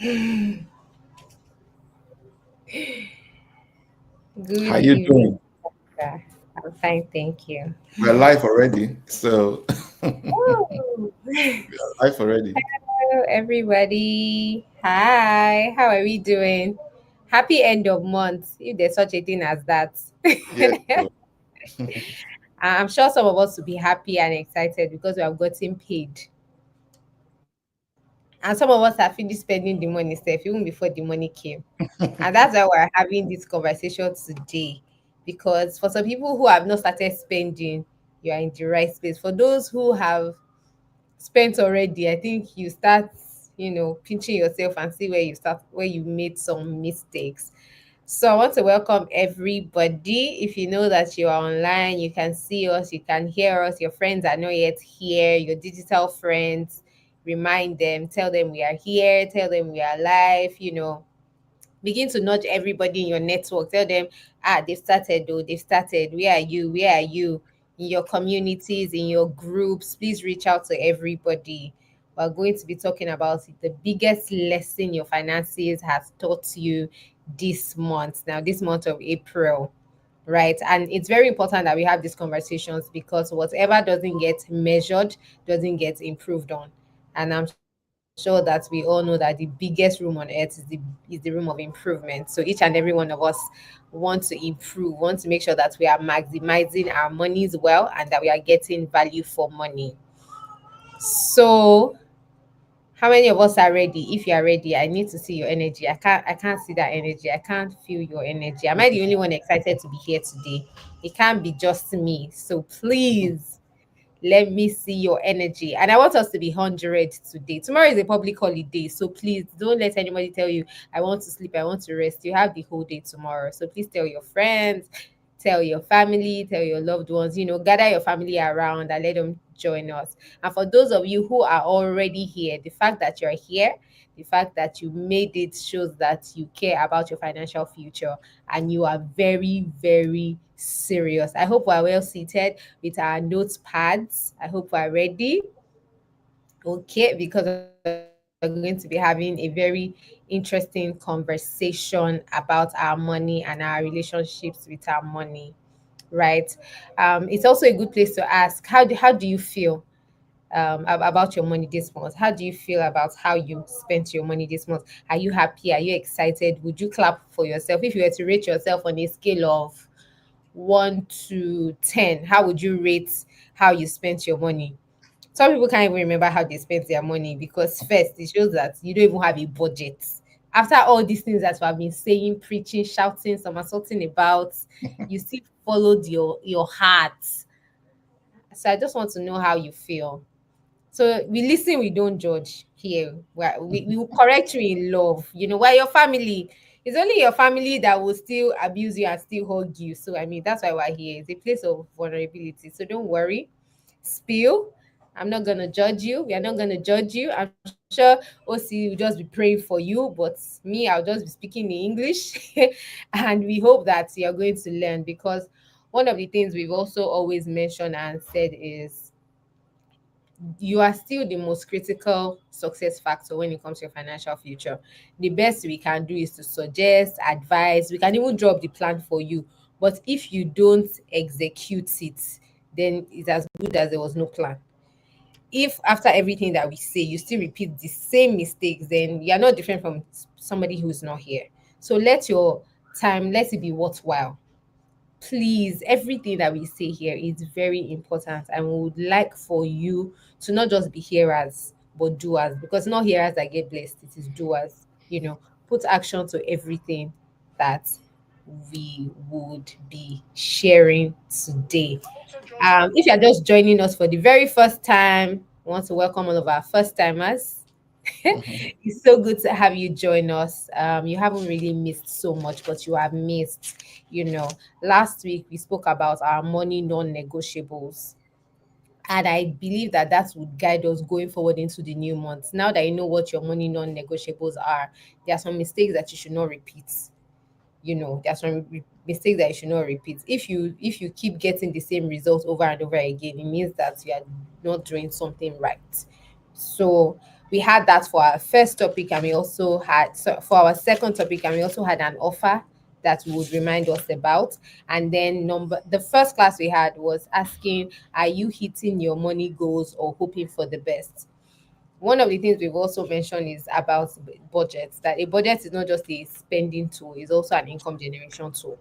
How Good you evening, doing? sir. I'm fine, thank you. We're live already, so Oh, live already. hello, everybody. Hi, how are we doing? Happy end of month, if there's such a thing as that. Yes. So, I'm sure some of us will be happy and excited because we have gotten paid. And some of us have finished spending the money stuff even before the money came. And that's why we're having this conversation today. Because for some people who have not started spending, you are in the right space. For those who have spent already, I think you start, pinching yourself and see where you made some mistakes. So I want to welcome everybody. If you know that you are online, you can see us, you can hear us. Your friends are not yet here, your digital friends. Remind them, tell them we are here, tell them we are live. Begin to nudge everybody in your network. Tell them, they've started though, they've started. Where are you? Where are you? In your communities, in your groups, please reach out to everybody. We're going to be talking about the biggest lesson your finances has taught you this month. Now, this month of April, right? And it's very important that we have these conversations because whatever doesn't get measured doesn't get improved on. And I'm sure that we all know that the biggest room on earth is the room of improvement. So each and every one of us want to improve, want to make sure that we are maximizing our monies well and that we are getting value for money. So how many of us are ready? If you are ready, I need to see your energy. I can't see that energy. I can't feel your energy. Am I the only one excited to be here today? It can't be just me. So please let me see your energy. And I want us to be 100 today. Tomorrow is a public holiday. So please don't let anybody tell you, I want to sleep, I want to rest. You have the whole day tomorrow. So please tell your friends, tell your family, tell your loved ones, gather your family around and let them join us. And for those of you who are already here, the fact that you're here, the fact that you made it shows that you care about your financial future and you are very, very serious. I hope we're well seated with our notepads. I hope we're ready. Okay, because we're going to be having a very interesting conversation about our money and our relationships with our money, right? It's also a good place to ask, how do you feel about your money this month? How do you feel about how you spent your money this month? Are you happy? Are you excited? Would you clap for yourself? If you were to rate yourself on a scale of 1 to 10, how would you rate how you spent your money? Some people can't even remember how they spent their money because first it shows that you don't even have a budget. After all these things that we have been saying, preaching, shouting, somersaulting about, you still followed your heart. So I just want to know how you feel. So we listen, we don't judge here. We will correct you in love. We're your family. It's only your family that will still abuse you and still hug you. So I mean, that's why we're here. It's a place of vulnerability. So don't worry. Spill. I'm not gonna judge you. We are not gonna judge you. I'm sure OC will just be praying for you, but me, I'll just be speaking in English. And we hope that you're going to learn because one of the things we've also always mentioned and said is you are still the most critical success factor when it comes to your financial future. The best we can do is to suggest, advise, we can even drop the plan for you. But if you don't execute it, then it's as good as there was no plan. If after everything that we say, you still repeat the same mistakes, then you're not different from somebody who's not here. So let your time, let it be worthwhile. Please, everything that we say here is very important, and we would like for you to not just be hearers but doers, because not hearers that get blessed, it is doers. Put action to everything that we would be sharing today. If you're just joining us for the very first time, I want to welcome all of our first timers. It's so good to have you join us. You haven't really missed so much, but you have missed, you know, last week we spoke about our money non-negotiables. And I believe that that would guide us going forward into the new month. Now that you know what your money non-negotiables are, there are some mistakes that you should not repeat. There are some mistakes that you should not repeat. If you keep getting the same results over and over again, it means that you are not doing something right. So we had that for our first topic, and we also had, so for our second topic, and we also had an offer that we would remind us about. And then the first class we had was asking, are you hitting your money goals or hoping for the best? One of the things we've also mentioned is about budgets, that a budget is not just a spending tool, it's also an income generation tool.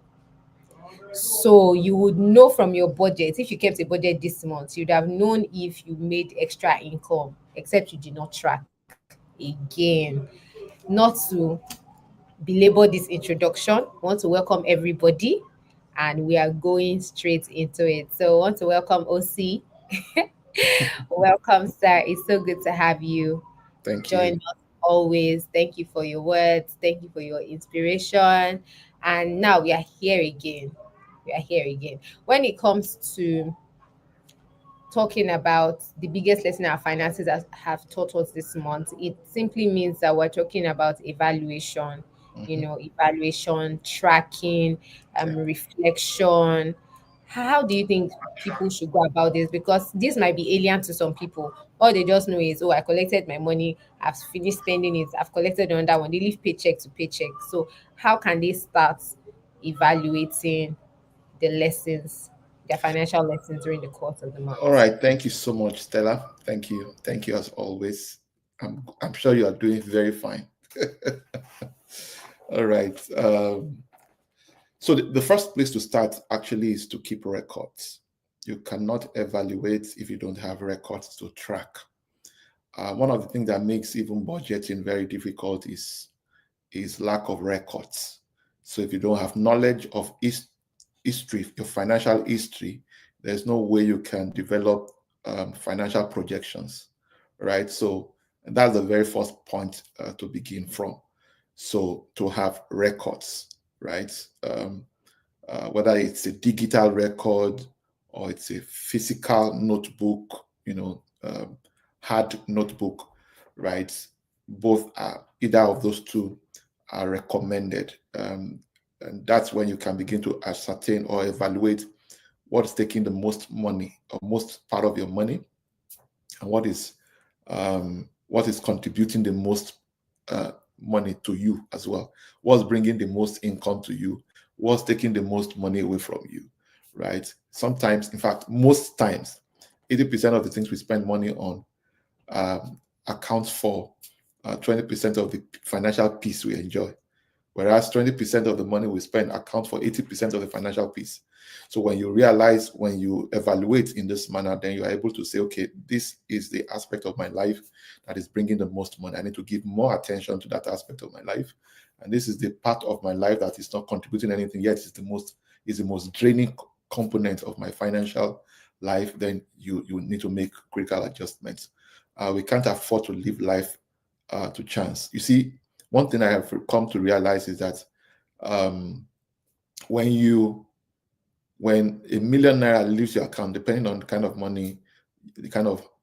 So you would know from your budget, if you kept a budget this month, you'd have known if you made extra income, except you did not track. Again, not to belabor this introduction, I want to welcome everybody, and we are going straight into it. So I want to welcome OC. Welcome, sir. It's so good to have you Thank join you. us always. Thank you for your words. Thank you for your inspiration. And now we are here again. We are here again. When it comes to talking about the biggest lesson our finances have taught us this month, it simply means that we're talking about evaluation, Mhm. evaluation, tracking, Yeah. reflection. How do you think people should go about this? Because this might be alien to some people. All they just know is, oh, I collected my money, I've finished spending it, I've collected another one. They live paycheck to paycheck. So, how can they start evaluating the lessons, their financial lessons during the course of the All month? right. Thank you so much, Stella. Thank you. Thank you as always. I'm sure you are doing very fine. All right. So the first place to start actually is to keep records. You cannot evaluate if you don't have records to track. One of the things that makes even budgeting very difficult is lack of records. So if you don't have knowledge of history, your financial history, there's no way you can develop financial projections, right? So that's the very first point to begin from. So to have records, right? Whether it's a digital record or it's a physical notebook, hard notebook, right? Both are either of those two are recommended. And that's when you can begin to ascertain or evaluate what's taking the most money or most part of your money, and what is contributing the most money to you as well. What's bringing the most income to you? What's taking the most money away from you? Right? Sometimes, in fact, most times, 80% of the things we spend money on accounts for 20% of the financial peace we enjoy, whereas 20% of the money we spend accounts for 80% of the financial peace. So when you realize, when you evaluate in this manner, then you are able to say, okay, this is the aspect of my life that is bringing the most money. I need to give more attention to that aspect of my life. And this is the part of my life that is not contributing anything yet. Is the most draining component of my financial life. Then you need to make critical adjustments. We can't afford to live life to chance. You see, one thing I have come to realize is that um, when a million naira leaves your account, depending on the kind of money,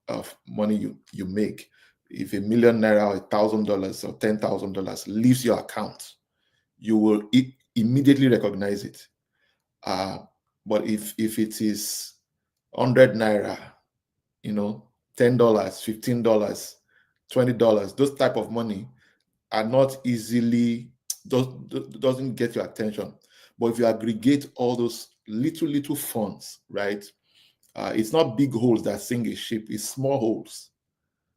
of money you make, if a million naira or $1,000 or $10,000 leaves your account, you will immediately recognize it. Uh, but if it is 100 naira, $10, $15, $20, those type of money are not easily doesn't get your attention. But if you aggregate all those little funds, right? It's not big holes that sink a ship, it's small holes.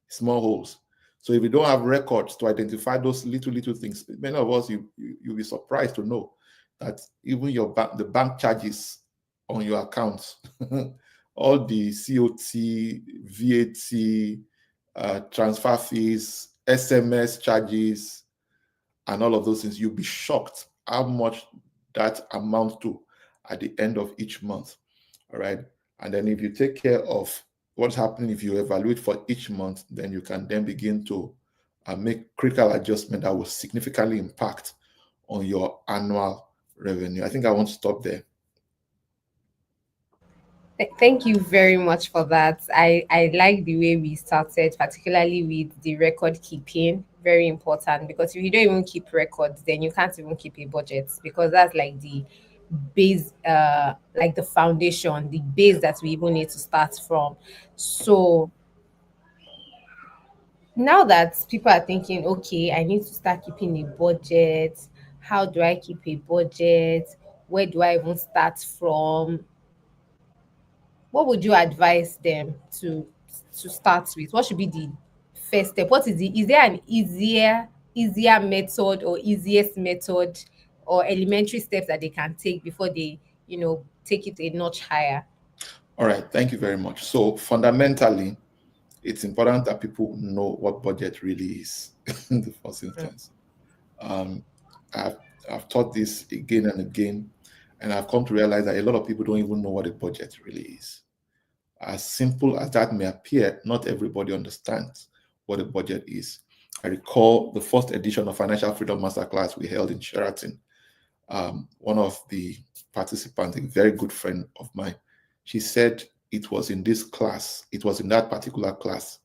Small holes. So if you don't have records to identify those little things, many of us, you'll be surprised to know that even the bank charges on your accounts, all the COT, VAT, transfer fees, SMS charges, and all of those things, you'll be shocked how much that amounts to at the end of each month. All right. And then if you take care of what's happening, if you evaluate for each month, then you can then begin to make critical adjustment that will significantly impact on your annual revenue. I think I want to stop there. Thank you very much for that. I like the way we started, particularly with the record keeping. Very important, because if you don't even keep records, then you can't even keep a budget, because that's like the base, like the foundation, the base that we even need to start from. So Now that people are thinking, okay, I need to start keeping a budget. How do I keep a budget? Where do I even start from? What would you advise them to start with? What should be the first step? Is there an easier method or easiest method or elementary steps that they can take before they, take it a notch higher? All right, thank you very much. So fundamentally, it's important that people know what budget really is in the first Mm. instance. Um, I've, I've taught this again and again, and I've come to realize that a lot of people don't even know what a budget really is. As simple as that may appear, not everybody understands what a budget is. I recall the first edition of Financial Freedom Masterclass we held in Sheraton. One of the participants, a very good friend of mine, she said it was in this class, it was in that particular class,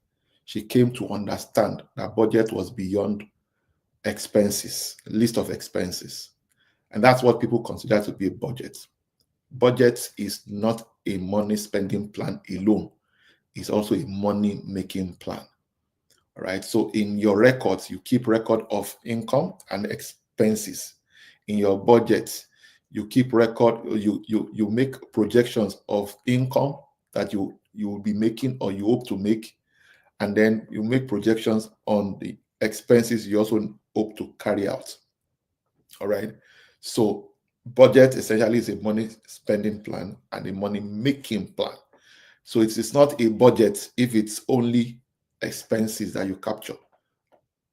she came to understand that budget was beyond expenses, list of expenses. And that's what people consider to be a budget. Budget is not a money spending plan alone, it's also a money making plan. All right. So in your records, you keep record of income and expenses. In your budget, you keep record, you make projections of income that you will be making or you hope to make, and then you make projections on the expenses you also hope to carry out. All right. So budget essentially is a money spending plan and a money making plan. So it is not a budget if it's only expenses that you capture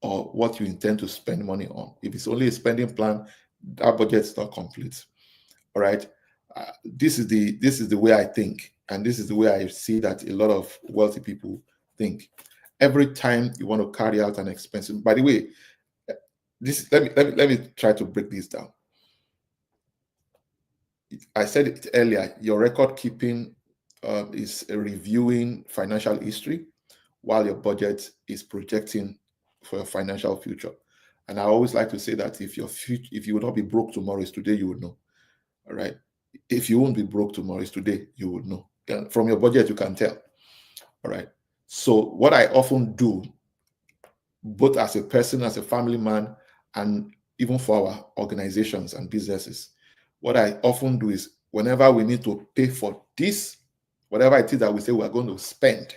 or what you intend to spend money on. If it's only a spending plan, that budget is not complete. All right. This is the way I think, and this is the way I see that a lot of wealthy people think. Every time you want to carry out an expense, by the way, this let me try to break this down. I said it earlier. Your record keeping is reviewing financial history, while your budget is projecting for your financial future. And I always like to say that if you will not be broke tomorrow, it's today you would know. All right. If you won't be broke tomorrow, it's today you would know. From your budget, you can tell. All right. So what I often do, both as a person, as a family man, and even for our organizations and businesses, what I often do is whenever we need to pay for this, whatever it is that we say we're going to spend,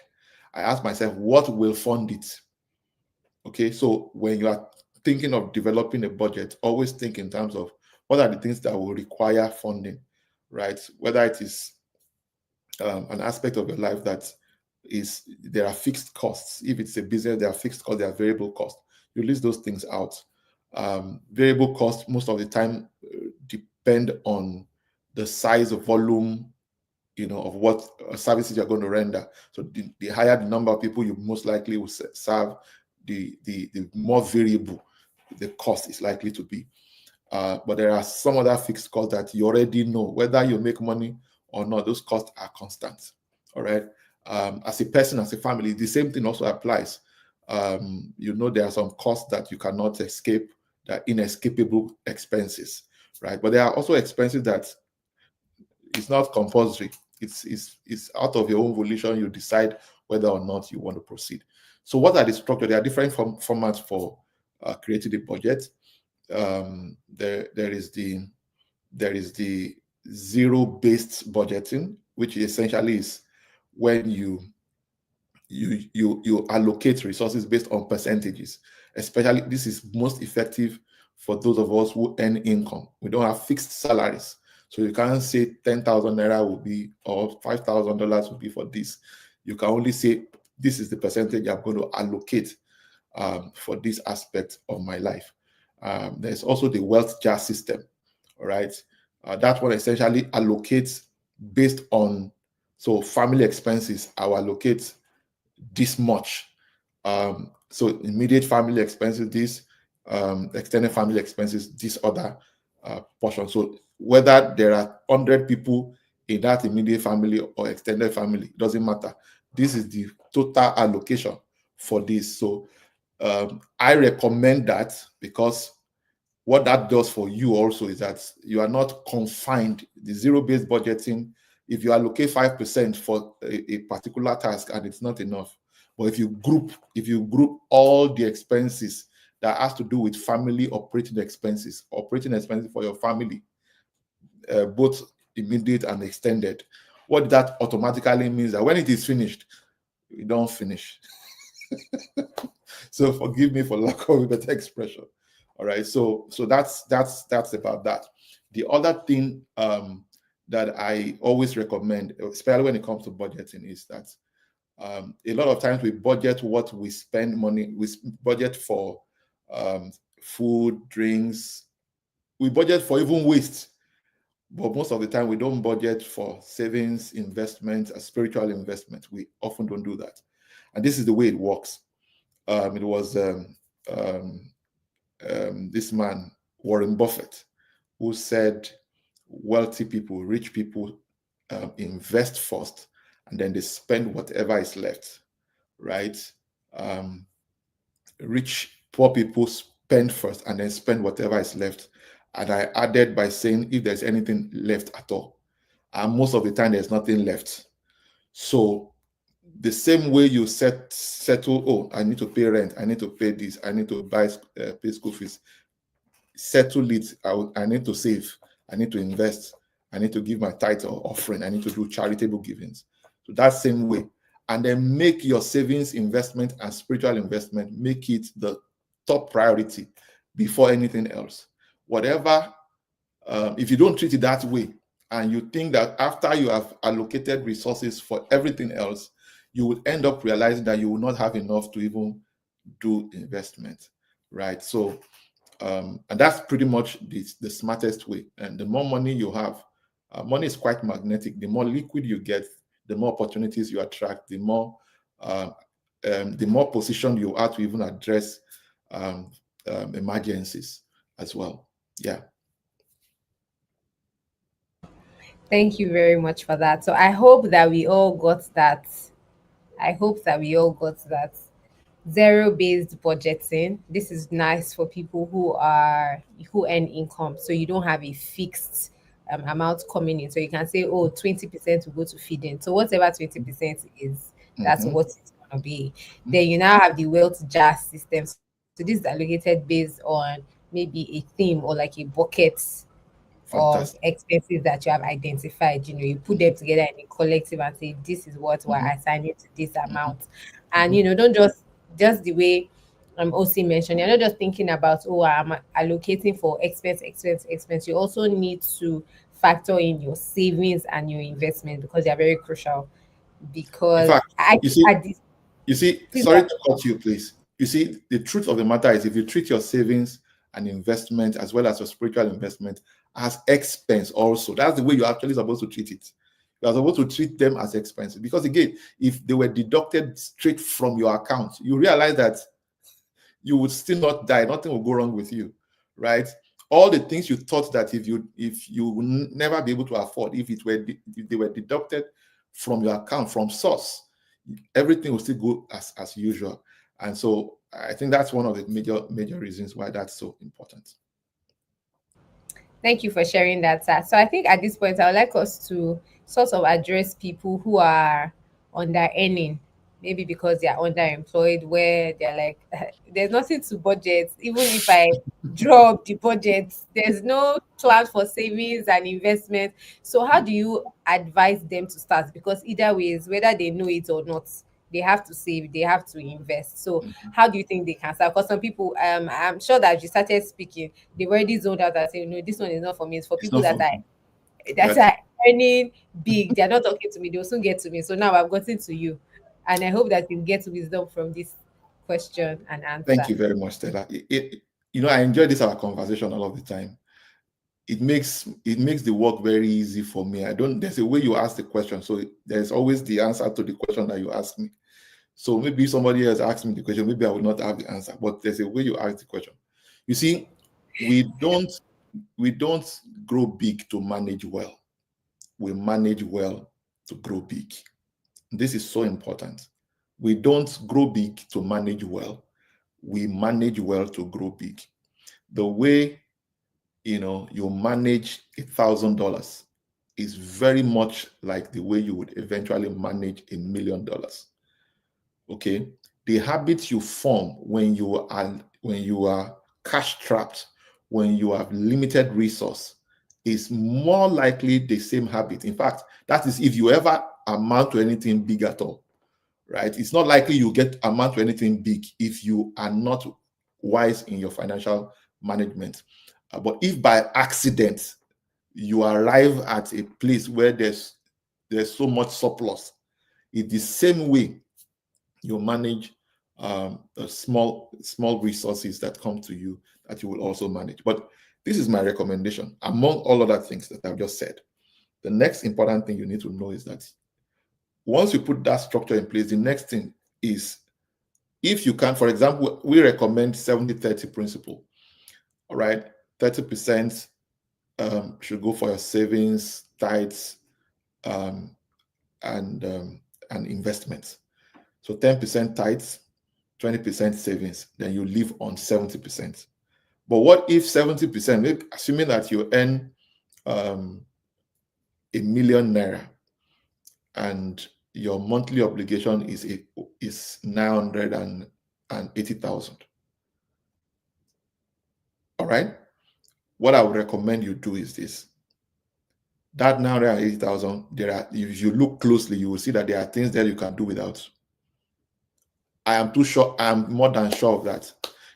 I ask myself, what will fund it? Okay, so when you are thinking of developing a budget, always think in terms of what are the things that will require funding, right? Whether it is an aspect of your life that is there are fixed costs. If it's a business, there are fixed costs, there are variable costs. You list those things out. Variable costs most of the time depend on the size of volume, of what services you're going to render. So the higher the number of people you most likely will serve, the more variable the cost is likely to be. But there are some other fixed costs that you already know, whether you make money or not, those costs are constant. All right. As a person, as a family, the same thing also applies. There are some costs that you cannot escape, that are inescapable expenses, right? But there are also expenses that it's not compulsory. It's out of your own volition. You decide whether or not you want to proceed. So what are the structure? There are different formats for creating a budget. There is the zero-based budgeting, which essentially is when you allocate resources based on percentages. Especially, this is most effective for those of us who earn income. We don't have fixed salaries, so you can't say 10,000 naira will be or $5,000 will be for this. You can only say this is the percentage I'm going to allocate for this aspect of my life. There's also the wealth jar system. All right, that one essentially allocates based on, so family expenses, I will allocate this much. So immediate family expenses, this extended family expenses, this other portion. So whether there are 100 people in that immediate family or extended family, it doesn't matter. This is the total allocation for this. So I recommend that, because what that does for you also is that you are not confined. The zero-based budgeting, if you allocate 5% for a particular task and it's not enough, But if you group all the expenses that has to do with family operating expenses for your family, both immediate and extended, what that automatically means that when it is finished, you don't finish. So forgive me for lack of a better expression. All right. So that's about that. The other thing that I always recommend, especially when it comes to budgeting, is that a lot of times we budget what we spend money. We budget for food, drinks. We budget for even waste. But most of the time, we don't budget for savings, investment, a spiritual investment. We often don't do that. And this is the way it works. It was this man, Warren Buffett, who said wealthy people, rich people, invest first, and then they spend whatever is left, right? Poor people spend first and then spend whatever is left. And I added by saying if there's anything left at all. And most of the time, there's nothing left. So the same way you settle, oh, I need to pay rent, I need to pay this, I need to pay school fees, settle it, I need to save, I need to invest, I need to give my tithe or offering, I need to do charitable givings. So that same way. And then make your savings, investment, and spiritual investment, make it the top priority before anything else. Whatever, if you don't treat it that way, and you think that after you have allocated resources for everything else, you would end up realizing that you will not have enough to even do investment, right? So, and that's pretty much the smartest way. And the more money you have, money is quite magnetic. The more liquid you get, the more opportunities you attract, the more positioned you are to even address emergencies as well. Yeah. Thank you very much for that. So I hope that we all got that. I hope that we all got that. Zero-based budgeting. This is nice for people who earn income. So you don't have a fixed amount coming in. So you can say, oh, 20% will go to feeding. So whatever 20% is, that's what it's gonna be. Then you now have the wealth jar system. So this is allocated based on maybe a theme or like a bucket of Fantastic. expenses that you have identified. You put them together in a collective and say, this is what we're assigning to this amount. And don't just the way OC mentioned, you're not just thinking about, oh, I'm allocating for expense. You also need to factor in your savings and your investment because they're very crucial. In Because fact, I you see, at this please sorry to cut you, please. You see, the truth of the matter is if you treat your savings and investment as well as your spiritual investment as expense also, that's the way you're actually supposed to treat it. You're supposed to treat them as expenses. Because again, if they were deducted straight from your account, you realize that you would still not die. Nothing will go wrong with you, right? All the things you thought that if you would never be able to afford, if they were deducted from your account, from source, everything will still go as usual. And so I think that's one of the major reasons why that's so important. Thank you for sharing that, sir. So I think at this point, I would like us to sort of address people who are under earning, maybe because they are underemployed, where they're like, there's nothing to budget. Even if I drop the budget, there's no plan for savings and investment. So how do you advise them to start? Because either ways, whether they know it or not, they have to save, they have to invest. So how do you think they can start? Because some people, I'm sure that you started speaking, they've already zoned out and say, no, this one is not for me. It's for It's people not that for are me. that are earning big. They're not talking to me, they'll soon get to me. So now I've gotten to you. And I hope that you get wisdom from this question and Thank answer. you very much, Stella. I enjoy this our conversation all of the time. It makes the work very easy for me. There's a way you ask the question, so there's always the answer to the question that you ask me. So maybe if somebody else asks me the question, maybe I will not have the answer, but there's a way you ask the question. You see, we don't grow big to manage well. We manage well to grow big. This is so important. We don't grow big to manage well. We manage well to grow big. The way you manage $1,000 is very much like the way you would eventually manage $1 million. okay, the habits you form when you are cash trapped, when you have limited resource, is more likely the same habit. In fact, that is if you ever amount to anything big at all, right? It's not likely you get amount to anything big if you are not wise in your financial management. But if by accident you arrive at a place where there's so much surplus, it's the same way you manage the small resources that come to you that you will also manage. But this is my recommendation among all other things that I've just said. The next important thing you need to know is that once you put that structure in place, the next thing is, if you can, for example, we recommend 70-30 principle. All right, 30% should go for your savings, tithes, and investments. So 10% tithes, 20% savings, then you live on 70%. But what if 70%, assuming that you earn ₦1 million and your monthly obligation is 980,000. All right. What I would recommend you do is this. That 980,000, if you look closely, you will see that there are things that you can do without. I am more than sure of that.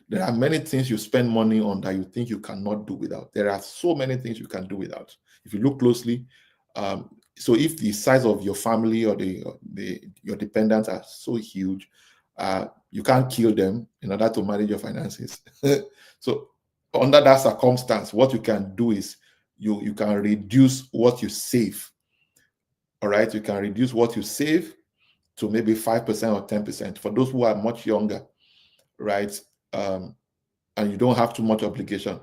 There are many things you spend money on that you think you cannot do without. There are so many things you can do without. If you look closely, so if the size of your family or your dependents are so huge, you can't kill them in order to manage your finances. So under that circumstance, what you can do is you can reduce what you save. All right, you can reduce what you save to maybe 5% or 10% for those who are much younger, right? And you don't have too much obligation.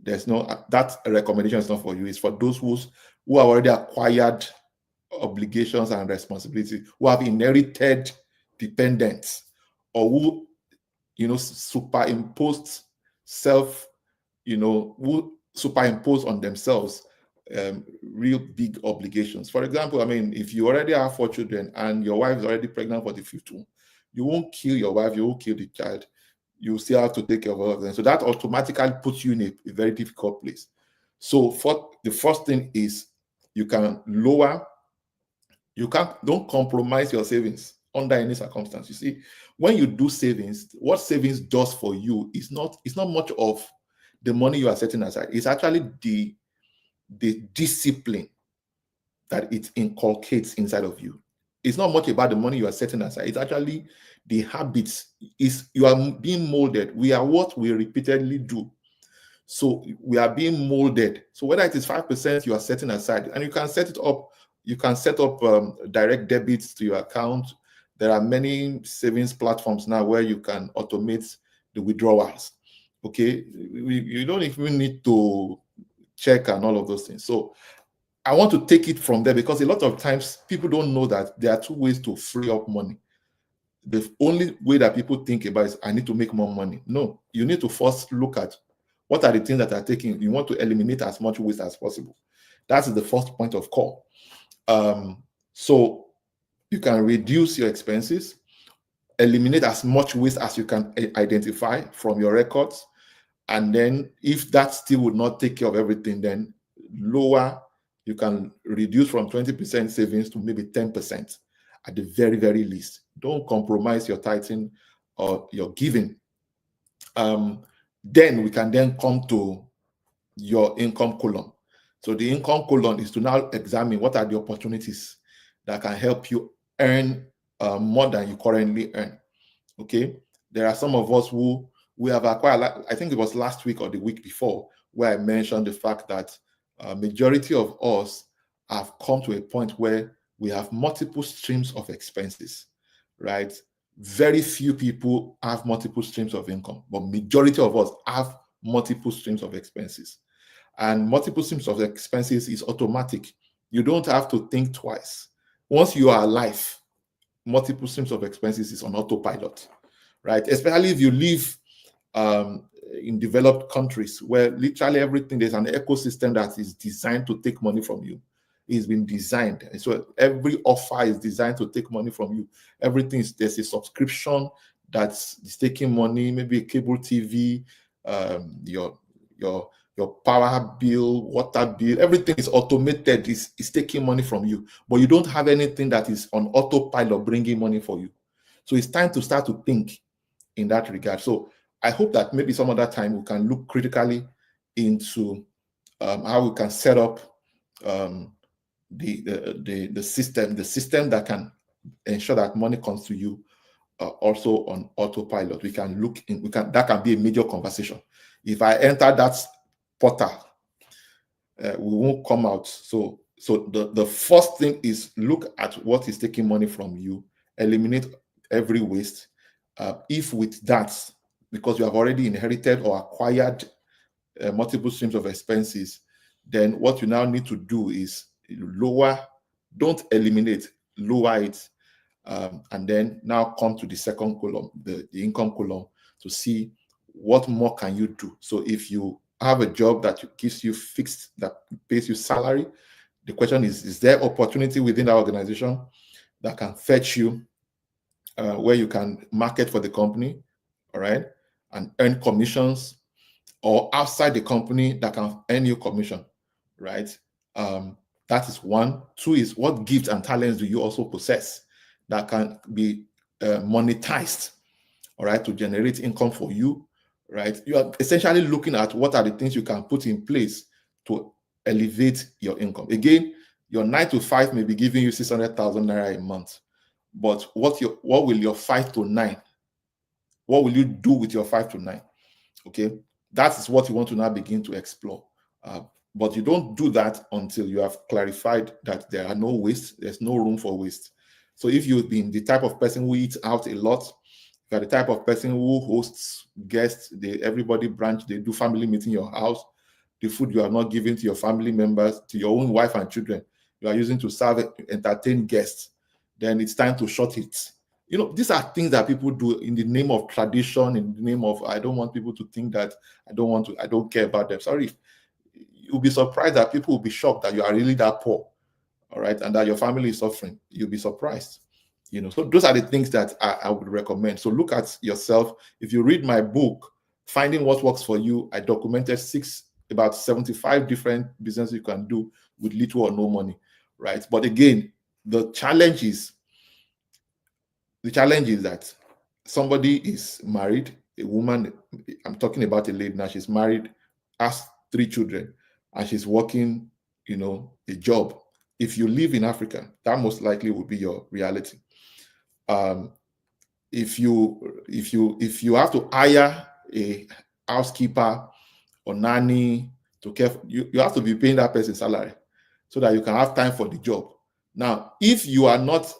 There's no, that recommendation is not for you. It's for those who have already acquired obligations and responsibilities, who have inherited dependents, or who, superimposed who superimpose on themselves real big obligations. For example, I mean, if you already have 4 children and your wife is already pregnant for the 5th one, you won't kill your wife, you won't kill the child. You still have to take care of all of them. So that automatically puts you in a very difficult place. So the first thing is don't compromise your savings under any circumstance. You see, when you do savings, what savings does for you is not much of the money you are setting aside. It's actually the discipline that it inculcates inside of you. It's not much about the money you are setting aside. It's actually the habits. You are being molded. We are what we repeatedly do. So we are being molded. So whether it is 5% you are setting aside, and you can set it up, you can set up direct debits to your account. There are many savings platforms now where you can automate the withdrawals. Okay, you don't even need to check and all of those things. So I want to take it from there, because a lot of times people don't know that there are 2 ways to free up money. The only way that people think about is, I need to make more money. No, you need to first look at what are the things that are taking. You want to eliminate as much waste as possible. That's the first point of call. So you can reduce your expenses, eliminate as much waste as you can identify from your records. And then if that still would not take care of everything, then you can reduce from 20% savings to maybe 10% at the very, very least. Don't compromise your tithing or your giving. Then we can then come to your income column. So the income column is to now examine what are the opportunities that can help you earn more than you currently earn. Okay, there are some of us who we have acquired, I think it was last week or the week before, where I mentioned the fact that majority of us have come to a point where we have multiple streams of expenses, right? Very few people have multiple streams of income, but majority of us have multiple streams of expenses. And multiple streams of expenses is automatic. You don't have to think twice. Once you are alive, multiple streams of expenses is on autopilot, right? Especially if you live in developed countries where literally everything, there's an ecosystem that is designed to take money from you. It's been designed. And so every offer is designed to take money from you. Everything is, there's a subscription that's taking money, maybe a cable TV, your power bill, water bill, everything is automated, is taking money from you. But you don't have anything that is on autopilot bringing money for you. So it's time to start to think in that regard. So I hope that maybe some other time we can look critically into how we can set up the system that can ensure that money comes to you also on autopilot. We can look in, that can be a major conversation. If I enter that portal, we won't come out. So the first thing is look at what is taking money from you, eliminate every waste. If with that, because you have already inherited or acquired multiple streams of expenses, then what you now need to do is lower, don't eliminate, lower it, and then now come to the second column, the income column, to see what more can you do. So if you have a job that gives you fixed, that pays you salary, the question is there opportunity within that organization that can fetch you where you can market for the company, all right, and earn commissions, or outside the company that can earn you commission, right? That is one. Two is, what gifts and talents do you also possess that can be monetized, all right, to generate income for you, right? You are essentially looking at what are the things you can put in place to elevate your income. Again, your 9 to 5 may be giving you 600,000 naira a month, but what will your 5 to 9? What will you do with your 5 to 9? Okay, that is what you want to now begin to explore. But you don't do that until you have clarified that there are no waste, there's no room for waste. So if you've been the type of person who eats out a lot, if you're the type of person who hosts guests, everybody branch, they do family meeting in your house, the food you are not giving to your family members, to your own wife and children, you are using to serve, entertain guests, then it's time to shut it. You know, these are things that people do in the name of tradition, in the name of, I don't want people to think that I don't care about them. Sorry, you'll be surprised that people will be shocked that you are really that poor, all right, and that your family is suffering. You'll be surprised. You know, so those are the things that I would recommend. So look at yourself. If you read my book, Finding What Works for You, I documented about 75 different businesses you can do with little or no money, right? But again, the challenge is that somebody is married, a woman, I'm talking about a lady now, she's married, has 3 children, and she's working, you know, a job. If you live in Africa, that most likely will be your reality. If you have to hire a housekeeper or nanny to care for, you have to be paying that person salary so that you can have time for the job. Now, if you are not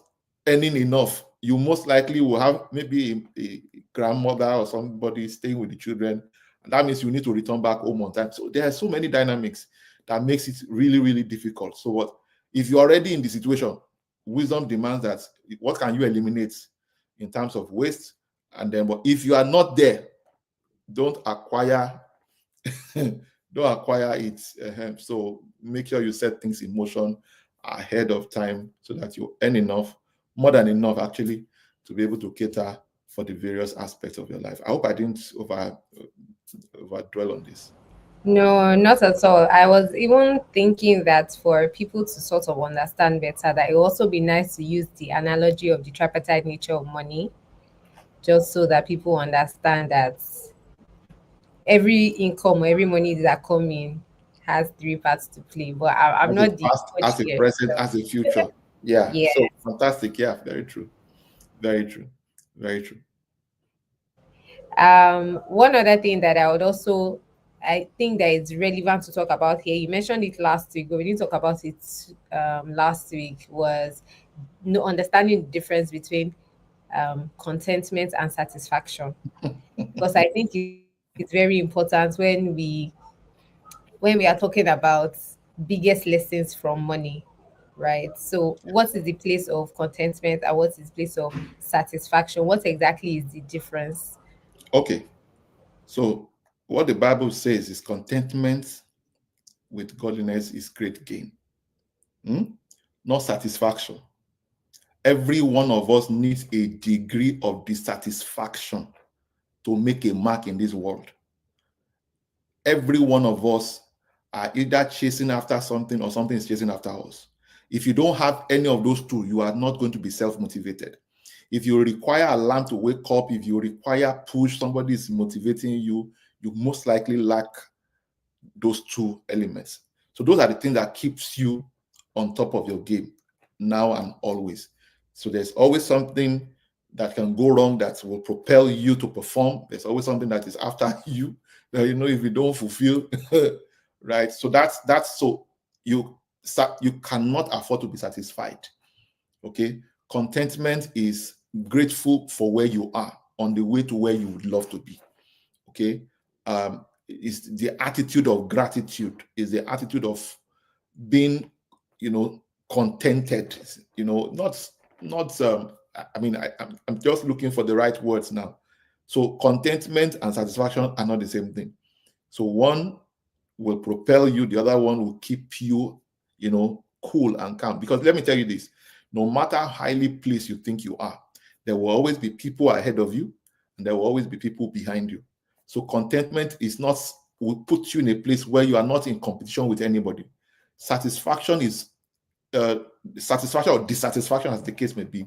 earning enough, you most likely will have maybe a grandmother or somebody staying with the children, and that means you need to return back home on time. So there are so many dynamics that makes it really, really difficult. So if you're already in the situation, wisdom demands that what can you eliminate in terms of waste? And then, but if you are not there, don't acquire it. So make sure you set things in motion ahead of time so that you earn enough, more than enough actually, to be able to cater for the various aspects of your life. I hope I didn't over dwell on this. No, not at all. I was even thinking that for people to sort of understand better, that it would also be nice to use the analogy of the tripartite nature of money, just so that people understand that every income or every money that come in has 3 parts to play. But I'm As a not the past, coach as a here. present, So, as a future. Yeah. yeah. So fantastic. Yeah, very true. Very true. Very true. One other thing that I think that is relevant to talk about here, you mentioned it last week, but we didn't talk about it last week, was understanding the difference between contentment and satisfaction. Because I think it's very important when we are talking about biggest lessons from money, right? So what is the place of contentment and what is the place of satisfaction? What exactly is the difference? Okay. So what the Bible says is contentment with godliness is great gain. not satisfaction. Every one of us needs a degree of dissatisfaction to make a mark in this world. Every one of us are either chasing after something or something is chasing after us. If you don't have any of those two, you are not going to be self-motivated. If you require alarm to wake up, if you require push, somebody is motivating you, you most likely lack those two elements. So those are the things that keeps you on top of your game now and always. So there's always something that can go wrong that will propel you to perform. There's always something that is after you that, if you don't fulfill, right? So that's so you cannot afford to be satisfied. Okay, contentment is grateful for where you are on the way to where you would love to be. Okay, is the attitude of gratitude, is the attitude of being, contented. I'm just looking for the right words now. So contentment and satisfaction are not the same thing. So one will propel you, the other one will keep you, cool and calm. Because let me tell you this, no matter how highly placed you think you are, there will always be people ahead of you and there will always be people behind you. So contentment will put you in a place where you are not in competition with anybody. Satisfaction is satisfaction or dissatisfaction, as the case may be,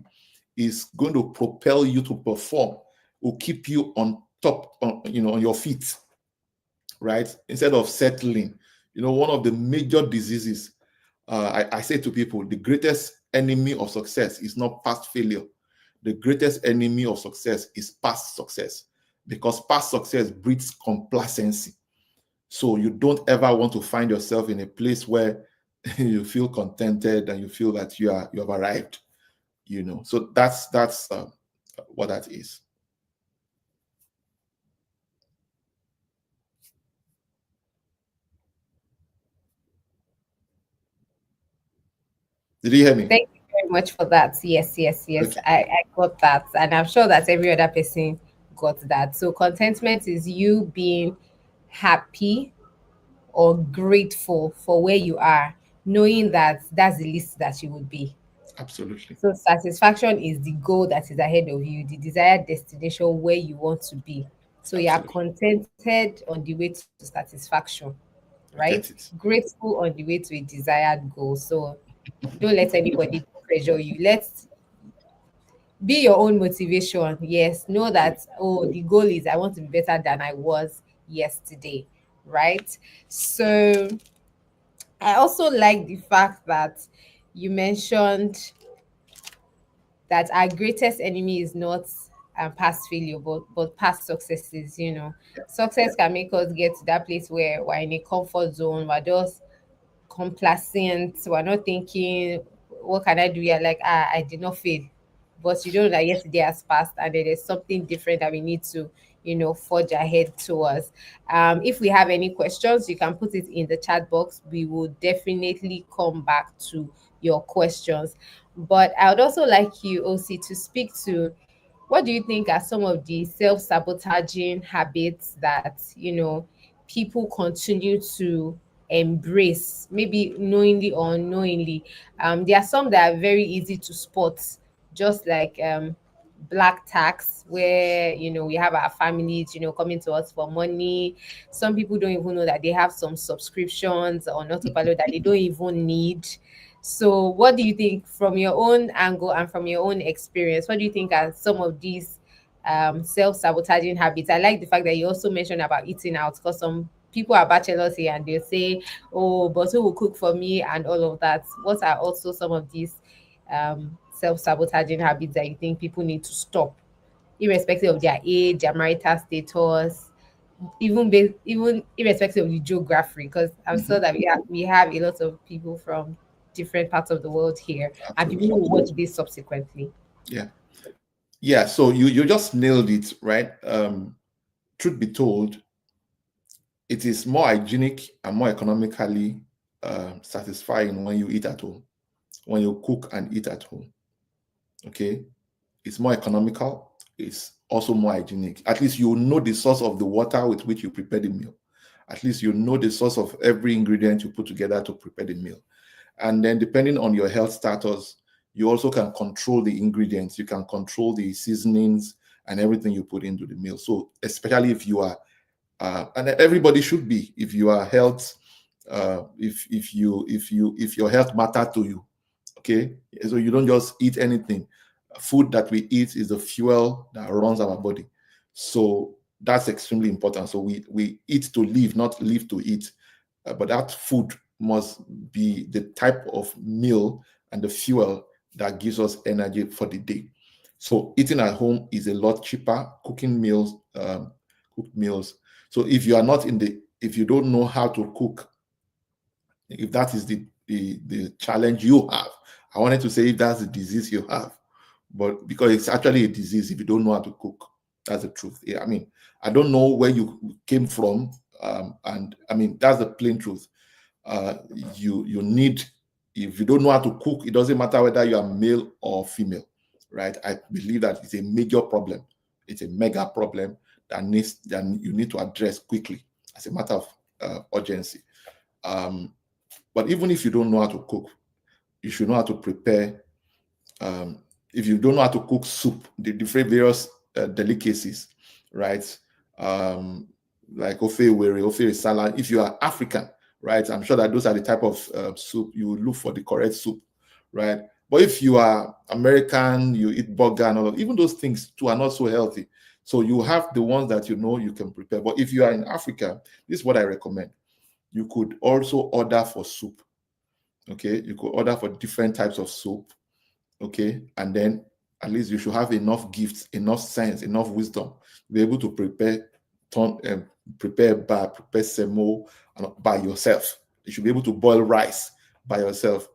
is going to propel you to perform, will keep you on top, on your feet, right? Instead of settling. One of the major diseases, I say to people, the greatest enemy of success is not past failure. The greatest enemy of success is past success, because past success breeds complacency. So you don't ever want to find yourself in a place where you feel contented and you feel that you have arrived. So that's what that is. Did you hear me? Thank you very much for that. Yes. Okay. I got that. And I'm sure that every other person got that. So contentment is you being happy or grateful for where you are, knowing that that's the least that you would be. Absolutely. So satisfaction is the goal that is ahead of you, the desired destination where you want to be. So you are Absolutely. contented on the way to satisfaction, I right? get it. Grateful on the way to a desired goal. So don't let anybody pressure you. Let's be your own motivation. Yes, know that, the goal is I want to be better than I was yesterday, right? So I also like the fact that you mentioned that our greatest enemy is not past failure, but past successes. Success can make us get to that place where we're in a comfort zone, we're just complacent, we're not thinking, what can I do? You're like, I did not fail. But you don't know that yesterday has passed and then there's something different that we need to, forge ahead towards. If we have any questions, you can put it in the chat box. We will definitely come back to your questions. But I would also like you, OC, to speak to, what do you think are some of the self-sabotaging habits that, people continue to embrace, maybe knowingly or unknowingly? There are some that are very easy to spot, just like black tax, where we have our families coming to us for money. Some people don't even know that they have some subscriptions on autopilot that they don't even need. So what do you think, from your own angle and from your own experience, what do you think are some of these self-sabotaging habits? I like the fact that you also mentioned about eating out, because some people are bachelors here and they'll say, oh, but who will cook for me and all of that. What are also some of these self-sabotaging habits that you think people need to stop, irrespective of their age, their marital status, even irrespective of the geography? Because I'm sure that we have a lot of people from different parts of the world here, and people Absolutely. who watch this subsequently. Yeah. So you just nailed it, right? Truth be told, it is more hygienic and more economically satisfying when you eat at home, when you cook and eat at home. Okay, it's more economical. It's also more hygienic. At least you know the source of the water with which you prepare the meal. At least you know the source of every ingredient you put together to prepare the meal. And then depending on your health status, you also can control the ingredients, you can control the seasonings and everything you put into the meal. So especially if you are, and everybody should be, if you are health, if your health matter to you, okay, so you don't just eat anything. Food that we eat is the fuel that runs our body, so that's extremely important. So we eat to live, not live to eat. But that food must be the type of meal and the fuel that gives us energy for the day. So eating at home is a lot cheaper. Cooking meals, cooked meals. So if you are not in the, if you don't know how to cook, if that is the challenge you have, I wanted to say if that's the disease you have, but because it's actually a disease if you don't know how to cook. That's the truth. Yeah, I mean, I don't know where you came from, and I mean that's the plain truth. You need, if you don't know how to cook, it doesn't matter whether you are male or female, right? I believe that it's a major problem. It's a mega problem that you need to address quickly as a matter of urgency. But even if you don't know how to cook, you should know how to prepare. If you don't know how to cook soup, the different various delicacies, right? Like ofe salad. If you are African, right, I'm sure that those are the type of soup you would look for, the correct soup, right? But if you are American, you eat burger and all of, even those things too are not so healthy. So you have the ones that you know you can prepare. But if you are in Africa, this is what I recommend. You could also order for soup. Okay, you could order for different types of soup. Okay, and then at least you should have enough gifts, enough sense, enough wisdom to be able to prepare semo by yourself. You should be able to boil rice by yourself.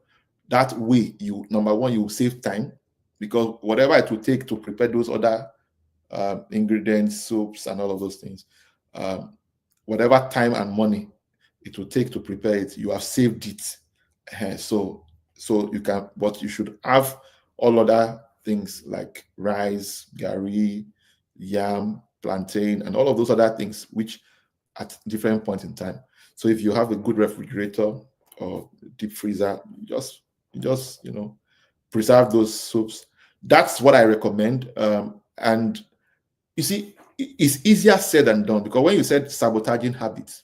That way, you, number one, you will save time, because whatever it will take to prepare those other ingredients, soups, and all of those things, whatever time and money it will take to prepare it, you have saved it. So you can, but you should have all other things like rice, gari, yam, plantain, and all of those other things, which at different points in time. So if you have a good refrigerator or deep freezer, you just preserve those soups. That's what I recommend. And you see, it's easier said than done, because when you said sabotaging habits,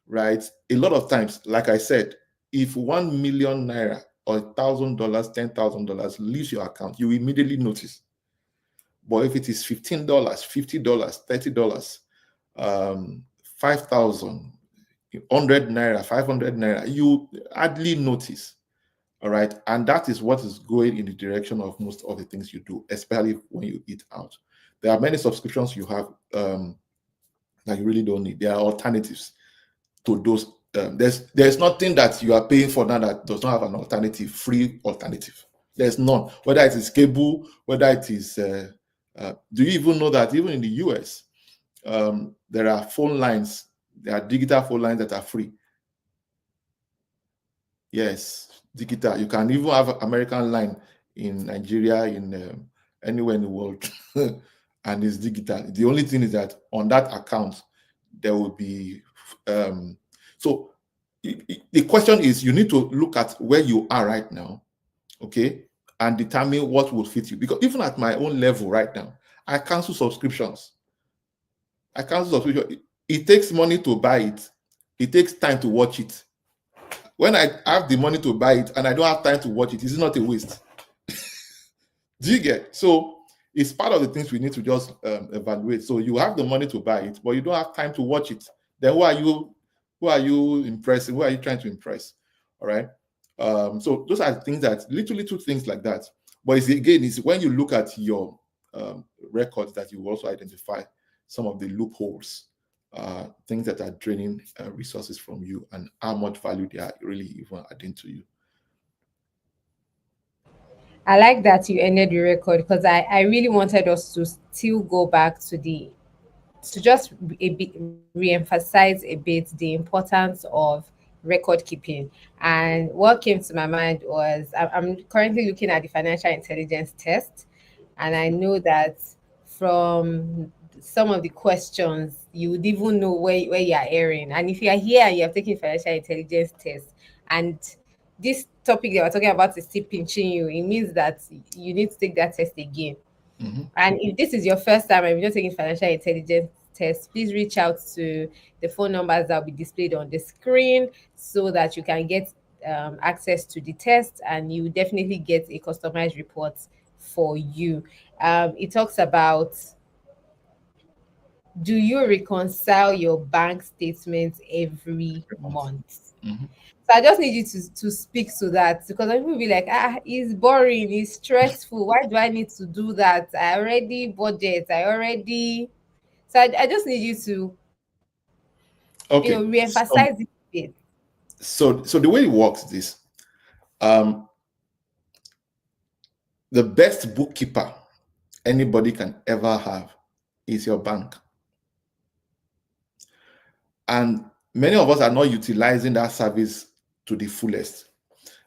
right? A lot of times, like I said, if 1 million naira or $1,000, $10,000 leaves your account, you immediately notice. But if it is $15, $50, $30, 5,000, 100 naira, 500 naira, you hardly notice. All right. And that is what is going in the direction of most of the things you do, especially when you eat out. There are many subscriptions you have that you really don't need. There are alternatives to those. There's nothing that you are paying for now that does not have an alternative, free alternative. There's none. Whether it is cable, whether it is, do you even know that even in the US, there are phone lines, there are digital phone lines that are free. Yes, digital. You can even have American line in Nigeria, in anywhere in the world, and it's digital. The only thing is that on that account, there will be. So the question is, you need to look at where you are right now, okay, and determine what will fit you. Because even at my own level right now, I cancel subscriptions. I cancel subscription. It takes money to buy it. It takes time to watch it. When I have the money to buy it and I don't have time to watch it, is it not a waste? Do you get? So it's part of the things we need to just evaluate. So you have the money to buy it, but you don't have time to watch it. Then who are you impressing? Who are you trying to impress? All right. So those are things that little things like that. But it's when you look at your records that you also identify some of the loopholes, things that are draining resources from you, and how much value they are really even adding to you. I like that you ended the record, because I really wanted us to still go back to to just a bit re-emphasize a bit the importance of record keeping. And what came to my mind was, I'm currently looking at the financial intelligence test, and I know that from some of the questions you would even know where you are erring. And if you are here and you have taken financial intelligence test, and this topic that we're talking about is still pinching you, it means that you need to take that test again. Mm-hmm. And if this is your first time and you're not taking financial intelligence test, please reach out to the phone numbers that will be displayed on the screen so that you can get access to the test, and you definitely get a customized report for you. It talks about, do you reconcile your bank statements every Every month. month? Mm-hmm. So I just need you to speak to that, because some people will be like, it's boring, it's stressful. Why do I need to do that? I already budget, I already. So I just need you to, Okay. re-emphasize So, it a bit. so the way it works is this. Um, the best bookkeeper anybody can ever have is your bank. And many of us are not utilizing that service to the fullest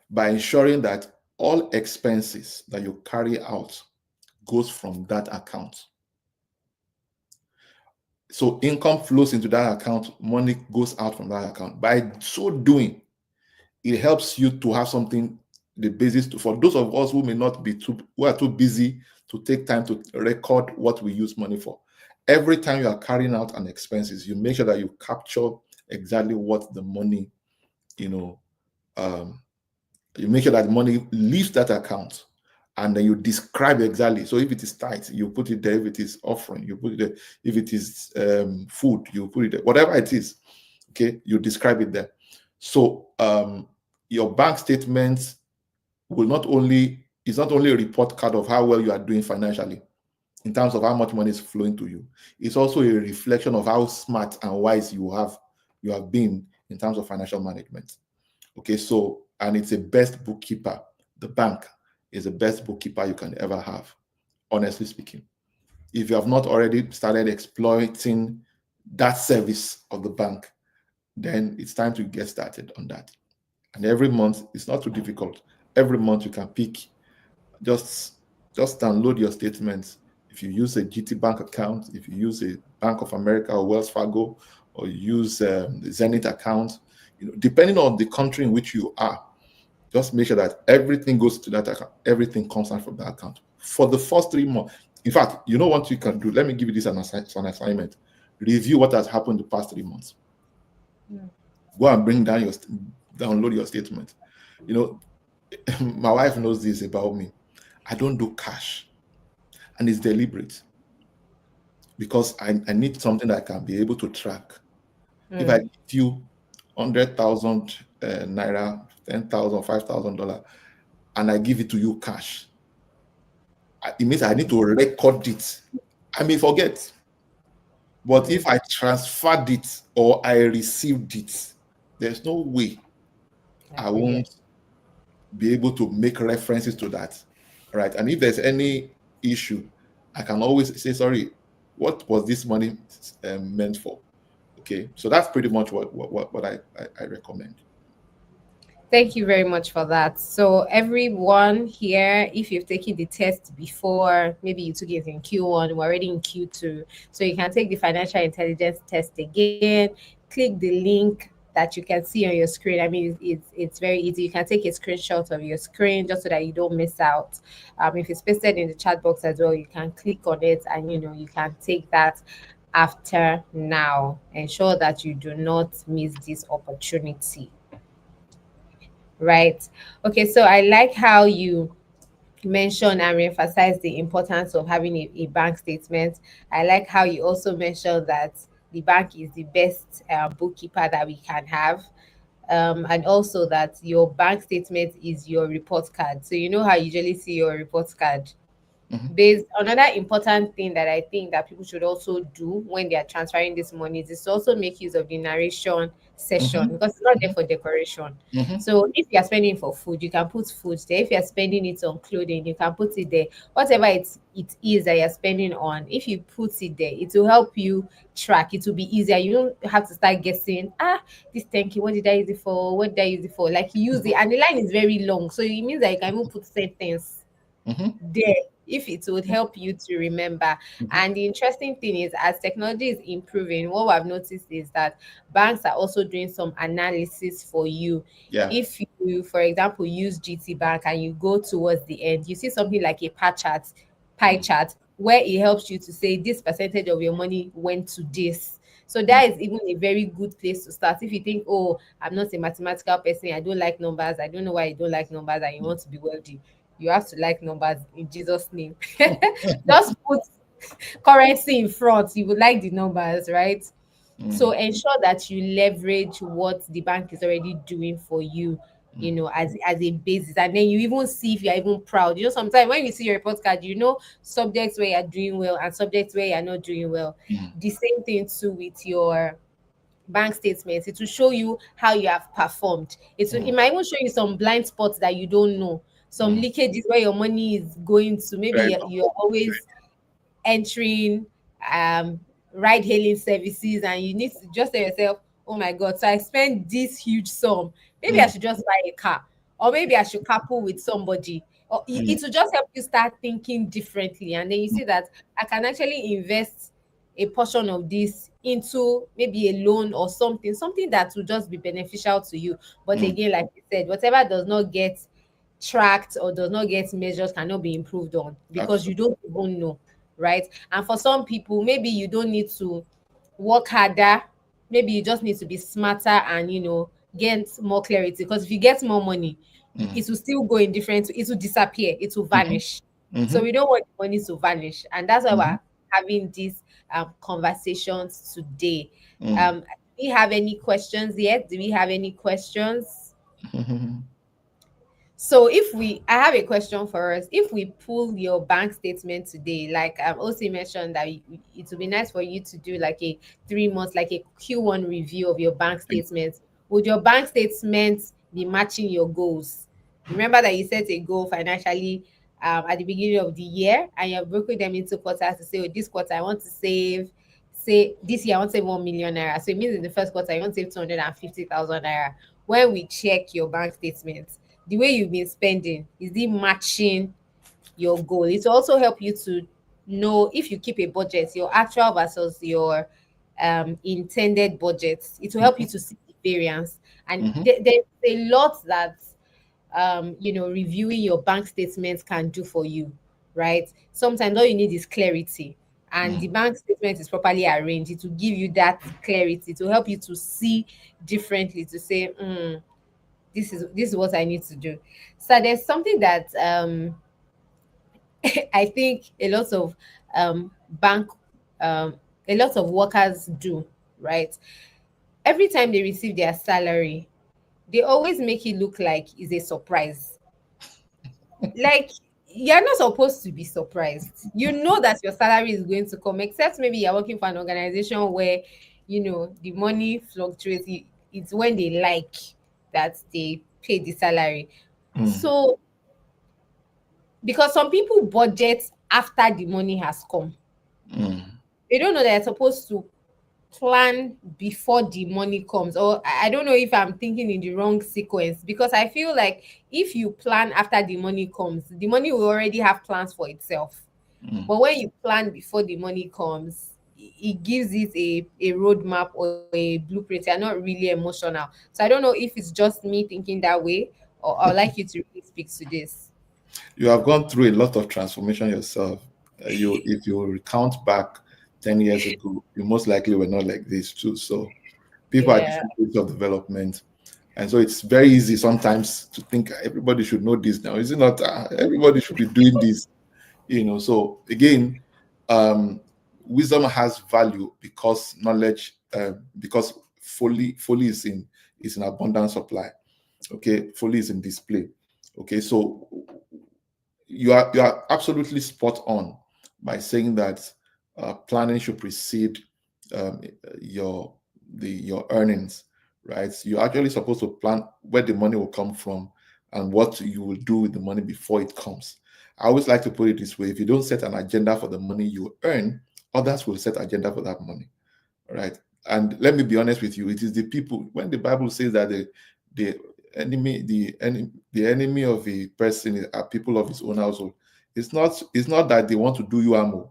by ensuring that all expenses that you carry out goes from that account. So income flows into that account, money goes out from that account. By so doing, it helps you to have something, the basis to, for those of us who may not be who are too busy to take time to record what we use money for. Every time you are carrying out an expenses, you make sure that you capture exactly what the money, you know, um, you make sure that the money leaves that account, and then you describe exactly. So if it is tight, you put it there. If it is offering, you put it there. If it is food, you put it there. Whatever it is, okay, you describe it there. So your bank statements will not only, it's not only a report card of how well you are doing financially in terms of how much money is flowing to you. It's also a reflection of how smart and wise you have been in terms of financial management. Okay, so, and it's a best bookkeeper. The bank is the best bookkeeper you can ever have, honestly speaking. If you have not already started exploiting that service of the bank, then it's time to get started on that. And every month, it's not too difficult. Every month you can pick, just download your statements. If you use a GT Bank account, if you use a Bank of America or Wells Fargo, or you use the Zenith account, depending on the country in which you are, just make sure that everything goes to that account. Everything comes out from that account for the first 3 months. In fact, you know what you can do? Let me give you this an assignment. Review what has happened the past 3 months. Go and download your statement. My wife knows this about me. I don't do cash, and it's deliberate, because I need something that I can be able to track. If I give you 100,000 naira, 10,000, $5,000, and I give it to you cash, it means I need to record it. I may forget. But if I transferred it or I received it, there's no way I won't be able to make references to that, right? And if there's any issue, I can always say, sorry, what was this money meant for? Okay, so that's pretty much what I recommend. Thank you very much for that. So everyone here, if you've taken the test before, maybe you took it in Q1, we're already in Q2, so you can take the financial intelligence test again. Click the link that you can see on your screen. I mean, it's very easy. You can take a screenshot of your screen just so that you don't miss out. If it's pasted in the chat box as well, you can click on it, and you can take that after now. Ensure that you do not miss this opportunity. Right. Okay, so I like how you mention and emphasize the importance of having a bank statement. I like how you also mentioned that the bank is the best bookkeeper that we can have. And also that your bank statement is your report card. So you know how you usually see your report card. There's another important thing that I think that people should also do when they are transferring this money is to also make use of the narration session, Mm-hmm. because it's not there for decoration. Mm-hmm. So if you are spending for food, you can put food there. If you are spending it on clothing, you can put it there. Whatever it is that you're spending on, if you put it there, it will help you track. It will be easier. You don't have to start guessing, this 10K, what did I use it for? What did I use it for? Like, you use it, and the line is very long. So it means that you can even put sentence Mm-hmm. there if it would help you to remember. Mm-hmm. And the interesting thing is, as technology is improving, what I've noticed is that banks are also doing some analysis for you. Yeah. If you you, for example, use GT Bank and you go towards the end, you see something like a pie chart, where it helps you to say this percentage of your money went to this. So that is even a very good place to start. If you think, oh, I'm not a mathematical person, I don't like numbers, I don't know why you don't like numbers, and you want to be wealthy, you have to like numbers in Jesus' name. Just put currency in front, you would like the numbers, right? So ensure that you leverage what the bank is already doing for you, as a basis. And then you even see if you're even proud. Sometimes when you see your report card, subjects where you're doing well and subjects where you're not doing well. The same thing too with your bank statements. It will show you how you have performed. It might even show you some blind spots that you don't know, some leakages where your money is going to. Maybe Fair you're always entering um ride hailing services, and you need to just tell yourself, oh my god, so I spent this huge sum, maybe I enough. should just buy a car, or maybe I should couple with somebody, or it will just help you start thinking differently. And then you see that I can actually invest a portion of this into maybe a loan or something that will just be beneficial to you. But again, like you said, whatever does not get tracked or does not get measured cannot be improved on, because you Absolutely. don't even know, right? And for some people, maybe you don't need to work harder. Maybe you just need to be smarter and get more clarity. Because if you get more money, it will still go in different. It will disappear. It will vanish. So we don't want money to vanish, and that's why we're having these conversations today. Do we have any questions yet? Do we have any questions? So I have a question for us. If we pull your bank statement today, like also mentioned that it would be nice for you to do like a 3 months, like a Q1 review of your bank statement. Would your bank statement be matching your goals? Remember that you set a goal financially at the beginning of the year, and you're broken them into quarters to say, oh, this quarter I want to save. Say this year I want to save 1 million naira. So it means in the first quarter you want to save 250,000 naira. When we check your bank statement, the way you've been spending, is it matching your goal? It will also help you to know if you keep a budget, your actual versus your intended budget. It will help you to see the variance. And there's a lot that reviewing your bank statements can do for you, right? Sometimes all you need is clarity, and the bank statement is properly arranged. It will give you that clarity to help you to see differently, to say, this is what I need to do. So there's something that I think bank um a lot of workers do, right? Every time they receive their salary, they always make it look like it's a surprise. Like, you're not supposed to be surprised. You know that your salary is going to come, except maybe you're working for an organization where the money fluctuates. It's when they like that they pay the salary. So, because some people budget after the money has come, they don't know they're supposed to plan before the money comes. Or I don't know if I'm thinking in the wrong sequence, because I feel like if you plan after the money comes, the money will already have plans for itself. But when you plan before the money comes, it gives it a roadmap or a blueprint. You're not really emotional. So I don't know if it's just me thinking that way, or I'd like you to really speak to this. You have gone through a lot of transformation yourself. If you recount back 10 years ago, you most likely were not like this too. So people are Yeah. different stages of development. And so it's very easy sometimes to think everybody should know this now. Is it not? Everybody should be doing this, So again, wisdom has value because knowledge, because folly is in abundant supply. Okay, folly is in display. Okay, so you are absolutely spot on by saying that planning should precede um, your earnings, right? You're actually supposed to plan where the money will come from and what you will do with the money before it comes. I always like to put it this way: if you don't set an agenda for the money you earn, others will set agenda for that money, right? And let me be honest with you, it is the people, when the Bible says that the enemy of a person are people of his own household. It's not that they want to do you harm.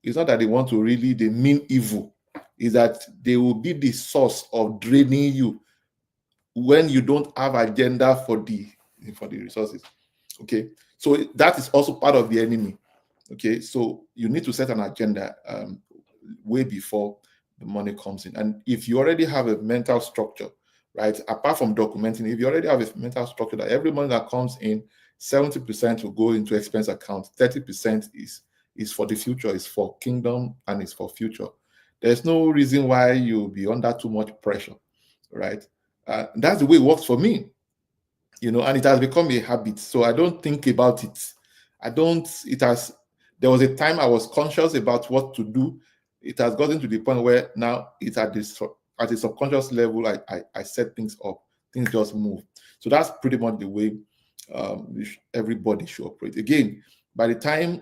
It's not that they mean evil. Is that they will be the source of draining you when you don't have agenda for the resources. Okay, so that is also part of the enemy. Okay, so you need to set an agenda way before the money comes in. And if you already have a mental structure, right, apart from documenting, if you already have a mental structure that every money that comes in, 70% will go into expense account, 30% is for the future, is for kingdom, and is for future. There's no reason why you'll be under too much pressure, right? That's the way it works for me, and it has become a habit. So I don't think about it. I don't, it has, there was a time I was conscious about what to do. It has gotten to the point where now it's at a subconscious level, I set things up, things just move. So that's pretty much the way everybody should operate. Again, by the time,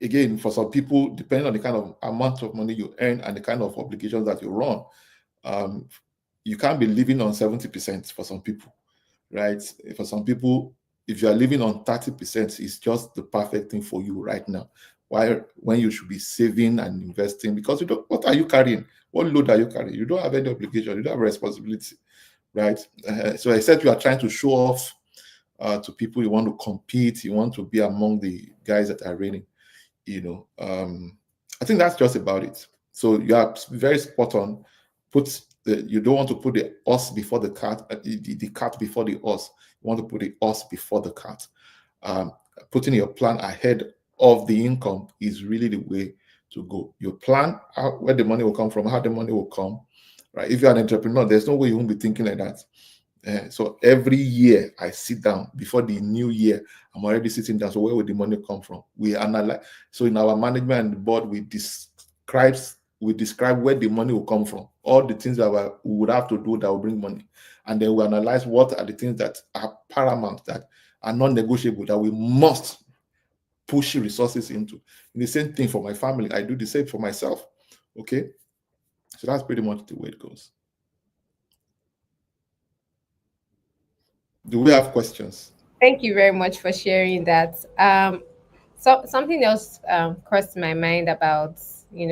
again, for some people, depending on the kind of amount of money you earn and the kind of obligations that you run, um, you can't be living on 70% for some people, right? For some people, if you are living on 30%, it's just the perfect thing for you right now. Why, when you should be saving and investing, because you don't, what are you carrying? What load are you carrying? You don't have any obligation, you don't have responsibility, right? So except you are trying to show off to people, you want to compete, you want to be among the guys that are reigning, I think that's just about it. So you are very spot on. You don't want to put the horse before the cart, the cart before the horse. You want to put the horse before the cart. Putting your plan ahead of the income is really the way to go. You plan out where the money will come from, how the money will come, right? If you're an entrepreneur, there's no way you won't be thinking like that. So every year I sit down before the new year, I'm already sitting down. So where will the money come from? We analyze. So in our management and the board, we describe where the money will come from, all the things that we would have to do that will bring money, and then we analyze what are the things that are paramount, that are non-negotiable, that we must push resources into. And the same thing for my family. I do the same for myself. Okay, so that's pretty much the way it goes. Do we have questions? Thank you very much for sharing that. So something else crossed my mind about,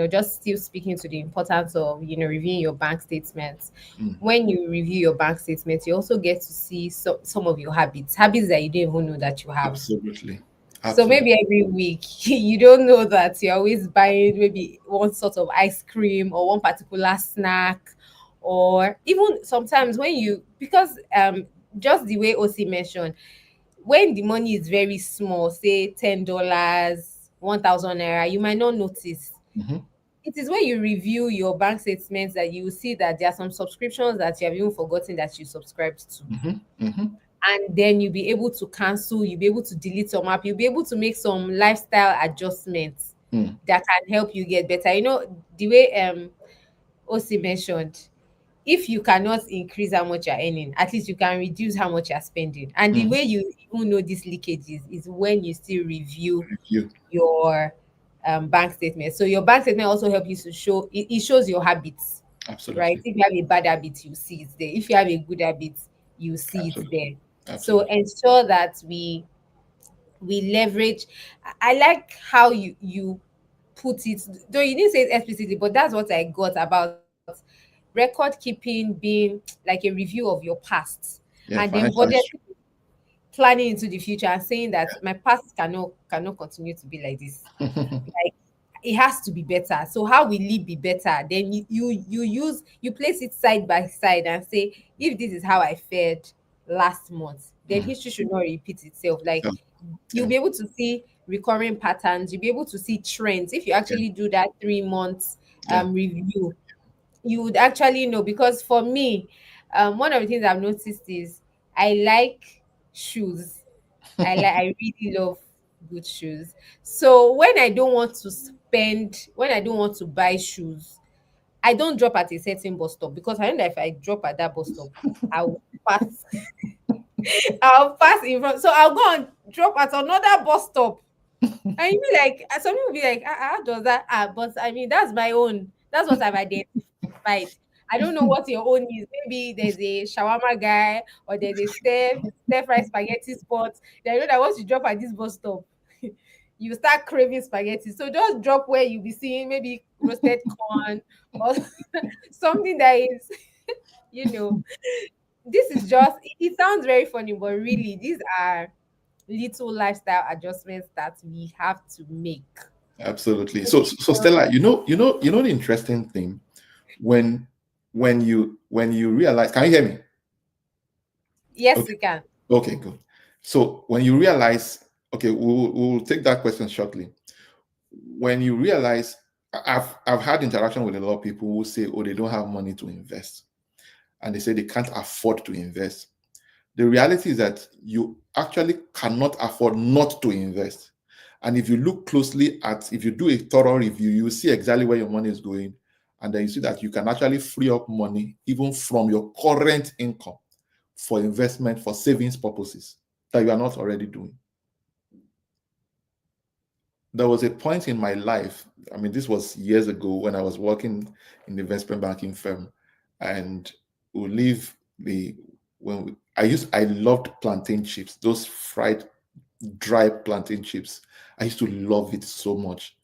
just still speaking to the importance of, reviewing your bank statements. Mm, When you review your bank statements, you also get to see some of your habits that you didn't even know that you have. absolutely. So Absolutely. maybe every week you don't know that you're always buying maybe one sort of ice cream or one particular snack, or even sometimes when you, because just the way OC mentioned, when the money is very small, say $10, 1,000 naira, you might not notice. Mm-hmm, It is when you review your bank statements that you will see that there are some subscriptions that you have even forgotten that you subscribed to. mm-hmm, mm-hmm. And then you'll be able to cancel, you'll be able to delete some app, you'll be able to make some lifestyle adjustments Mm, that can help you get better. The way OC mentioned, if you cannot increase how much you're earning, at least you can reduce how much you're spending. And the mm. way you even know these leakages is when you still review You your bank statement. So your bank statement also help you to show it shows your habits, right? absolutely, If you have a bad habit, you see it there. If you have a good habit, you see it absolutely, there. So absolutely. ensure that we leverage. I like how you put it, though you didn't say it explicitly, but that's what I got about record keeping being like a review of your past, and Yeah, then financial budget history. planning into the future and saying that my past cannot continue to be like this. Like, it has to be better. So how will it be better? Then you place it side by side and say, if this is how I fared last month, then Mm, history should not repeat itself. Like, yeah, you'll yeah, be able to see recurring patterns, you'll be able to see trends. If you yeah, actually do that 3 months yeah. review, you would actually know. Because for me, one of the things I've noticed is I like shoes. I really love good shoes. So when I don't want to buy shoes, I don't drop at a certain bus stop, because I know that if I drop at that bus stop, I will pass. I'll pass in front. So I'll go and drop at another bus stop. And you be like, some people be like, how does that? But I mean, that's my own. That's what I've identified. I don't know what your own is. Maybe there's a shawarma guy, or there's a stir fry spaghetti spot. Then I know that once you drop at this bus stop, you start craving spaghetti. So just drop where you'll be seeing maybe roasted corn or something that is you know, this is just, it sounds very funny, but really, these are little lifestyle adjustments that we have to make. Absolutely. So Stella, you know the interesting thing when when you realize, can you hear me? Yes, Okay, we can. okay, good. So when you realize, okay, we'll take that question shortly. When you realize, I've had interaction with a lot of people who say, oh, they don't have money to invest, and they say they can't afford to invest. The reality is that you actually cannot afford not to invest. And if you look closely at, if you do a thorough review, you will see exactly where your money is going. And then you see that you can actually free up money even from your current income for investment, for savings purposes that you are not already doing. There was a point in my life, I mean, this was years ago when I was working in the investment banking firm, and we leave the when we, I loved plantain chips, those fried dry plantain chips. I used to love it so much.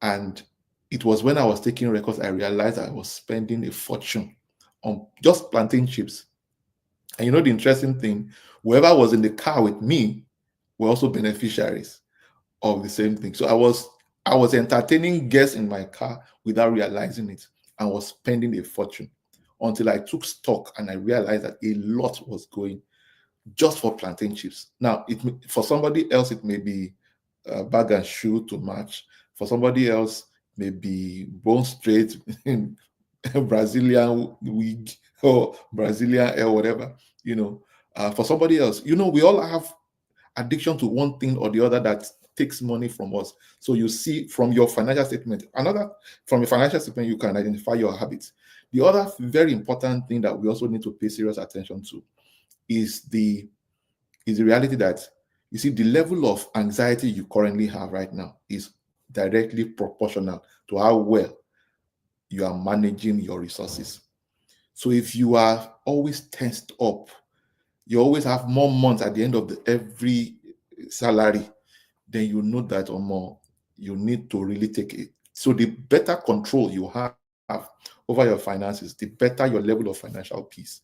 And it was when I was taking records, I realized I was spending a fortune on just plantain chips. And you know the interesting thing, whoever was in the car with me were also beneficiaries of the same thing. So I was entertaining guests in my car without realizing it, and was spending a fortune until I took stock and I realized that a lot was going just for plantain chips. Now, for somebody else, it may be a bag and shoe to match. For somebody else, maybe bone straight in Brazilian wig or Brazilian hair, whatever. For somebody else, we all have addiction to one thing or the other that takes money from us. So you see from your financial statement, from your financial statement, you can identify your habits. The other very important thing that we also need to pay serious attention to is the reality that, you see, the level of anxiety you currently have right now is directly proportional to how well you are managing your resources. So if you are always tensed up, you always have more months at the end of every salary, then you know that or more, you need to really take it. So the better control you have over your finances, the better your level of financial peace.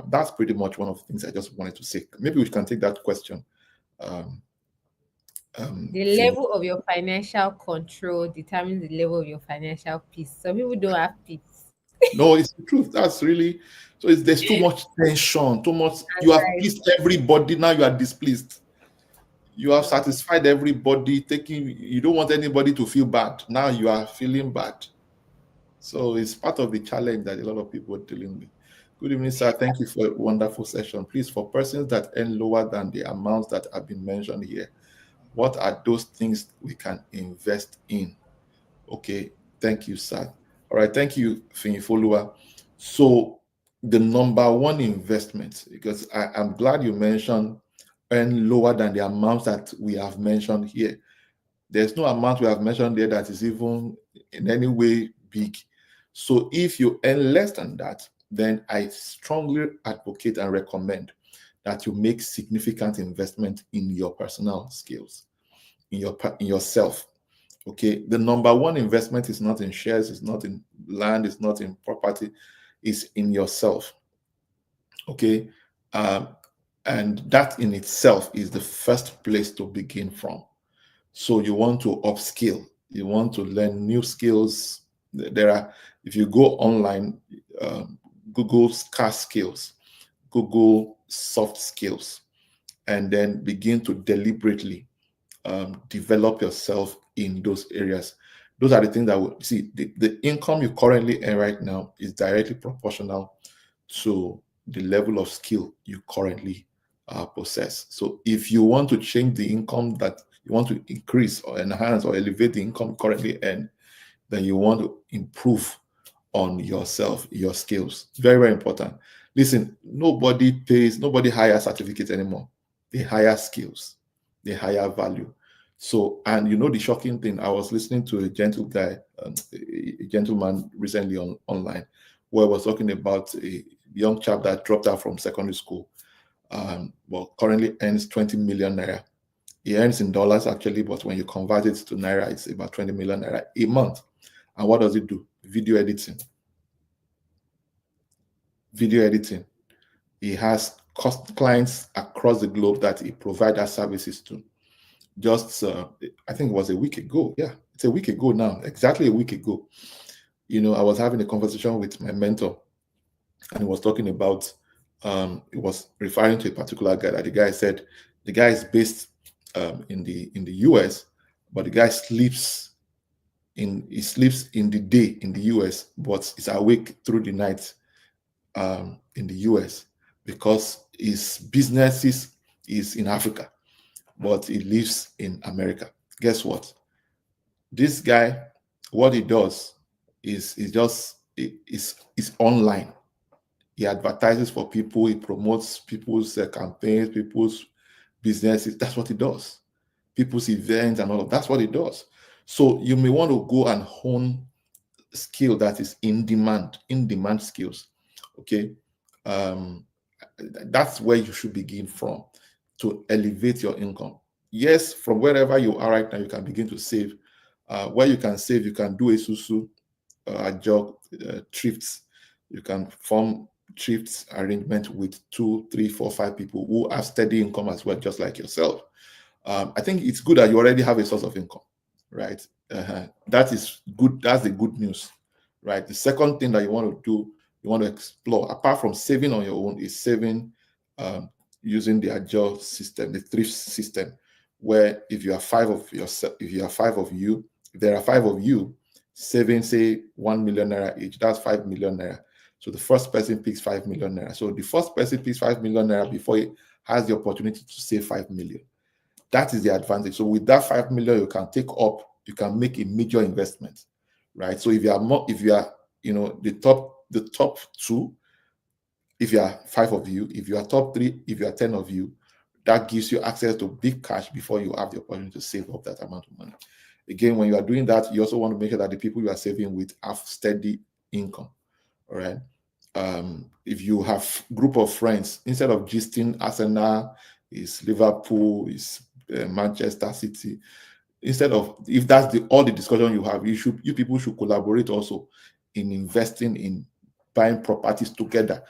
That's pretty much one of the things I just wanted to say. Maybe we can take that question. Um, The level of your financial control determines the level of your financial peace. Some people don't have peace. no, it's the truth. That's really so. There's too much tension, too much. You have Anxiety. pleased everybody. Now you are displeased. You have satisfied everybody. You don't want anybody to feel bad. Now you are feeling bad. So it's part of the challenge that a lot of people are dealing with. Good evening, sir. Thank you for a wonderful session. Please, for persons that earn lower than the amounts that have been mentioned here, what are those things we can invest in? Okay, thank you, sir. All right, thank you, Finifolua. So the number one investment, because I'm glad you mentioned earn lower than the amounts that we have mentioned here. There's no amount we have mentioned there that is even in any way big. So if you earn less than that, then I strongly advocate and recommend that you make significant investment in your personal skills, in yourself. Okay, the number one investment is not in shares, it's not in land, it's not in property, it's in yourself. Okay, um, and that in itself is the first place to begin from. So you want to upskill, you want to learn new skills. If you go online, Google scarce skills, Google soft skills, and then begin to deliberately develop yourself in those areas. Those are the things that will see the income you currently earn right now is directly proportional to the level of skill you currently possess. So if you want to change the income that you want to increase or enhance or elevate the income you currently earn, then you want to improve on yourself, your skills. Very, very important. Listen, nobody hires certificates anymore. They hire skills, they hire value. So, and the shocking thing, I was listening to a a gentleman recently online, where I was talking about a young chap that dropped out from secondary school. Well, currently earns 20 million naira. He earns in dollars actually, but when you convert it to naira, it's about 20 million naira a month. And what does it do? Video editing. video editing. He has clients across the globe that he provides services to. Just, I think it was a week ago. Yeah, it's a week ago now, exactly a week ago. I was having a conversation with my mentor, and he was talking about, he was referring to a particular guy that the guy said, the guy is based in the US, but the guy sleeps in the day in the US, but is awake through the night in the US, because his businesses is in Africa, but he lives in America. Guess what? This guy, what he does is online. He advertises for people. He promotes people's campaigns, people's businesses. That's what he does. People's events and all of that's what he does. So you may want to go and hone skill that is in demand skills. Okay. That's where you should begin from to elevate your income. Yes, from wherever you are right now, you can begin to save. Where you can save, you can do a susu, a jog, thrifts. You can form thrifts arrangement with 2, 3, 4, 5 people who have steady income as well, just like yourself. I think it's good that you already have a source of income, right? That is good. That's the good news, right? The second thing that you want to do, you want to explore, apart from saving on your own, is saving using the agile system, the thrift system, where if you are five of yourself, if there are 5 of you saving, say, 1 million naira each, that's 5 million naira. So the first person picks 5 million naira. So the first person picks 5 million naira before he has the opportunity to save 5 million. That is the advantage. So with that 5 million, you can make a major investment, right? So if you are the top 2, if you are 5 of you, if you are top 3, if you are 10 of you, that gives you access to big cash before you have the opportunity to save up that amount of money. Again, when you are doing that, you also want to make sure that the people you are saving with have steady income. All right. If you have group of friends, instead of gisting Arsenal, is Liverpool, is Manchester City, instead of, if that's all the discussion you have, you people should collaborate also in investing in buying properties together.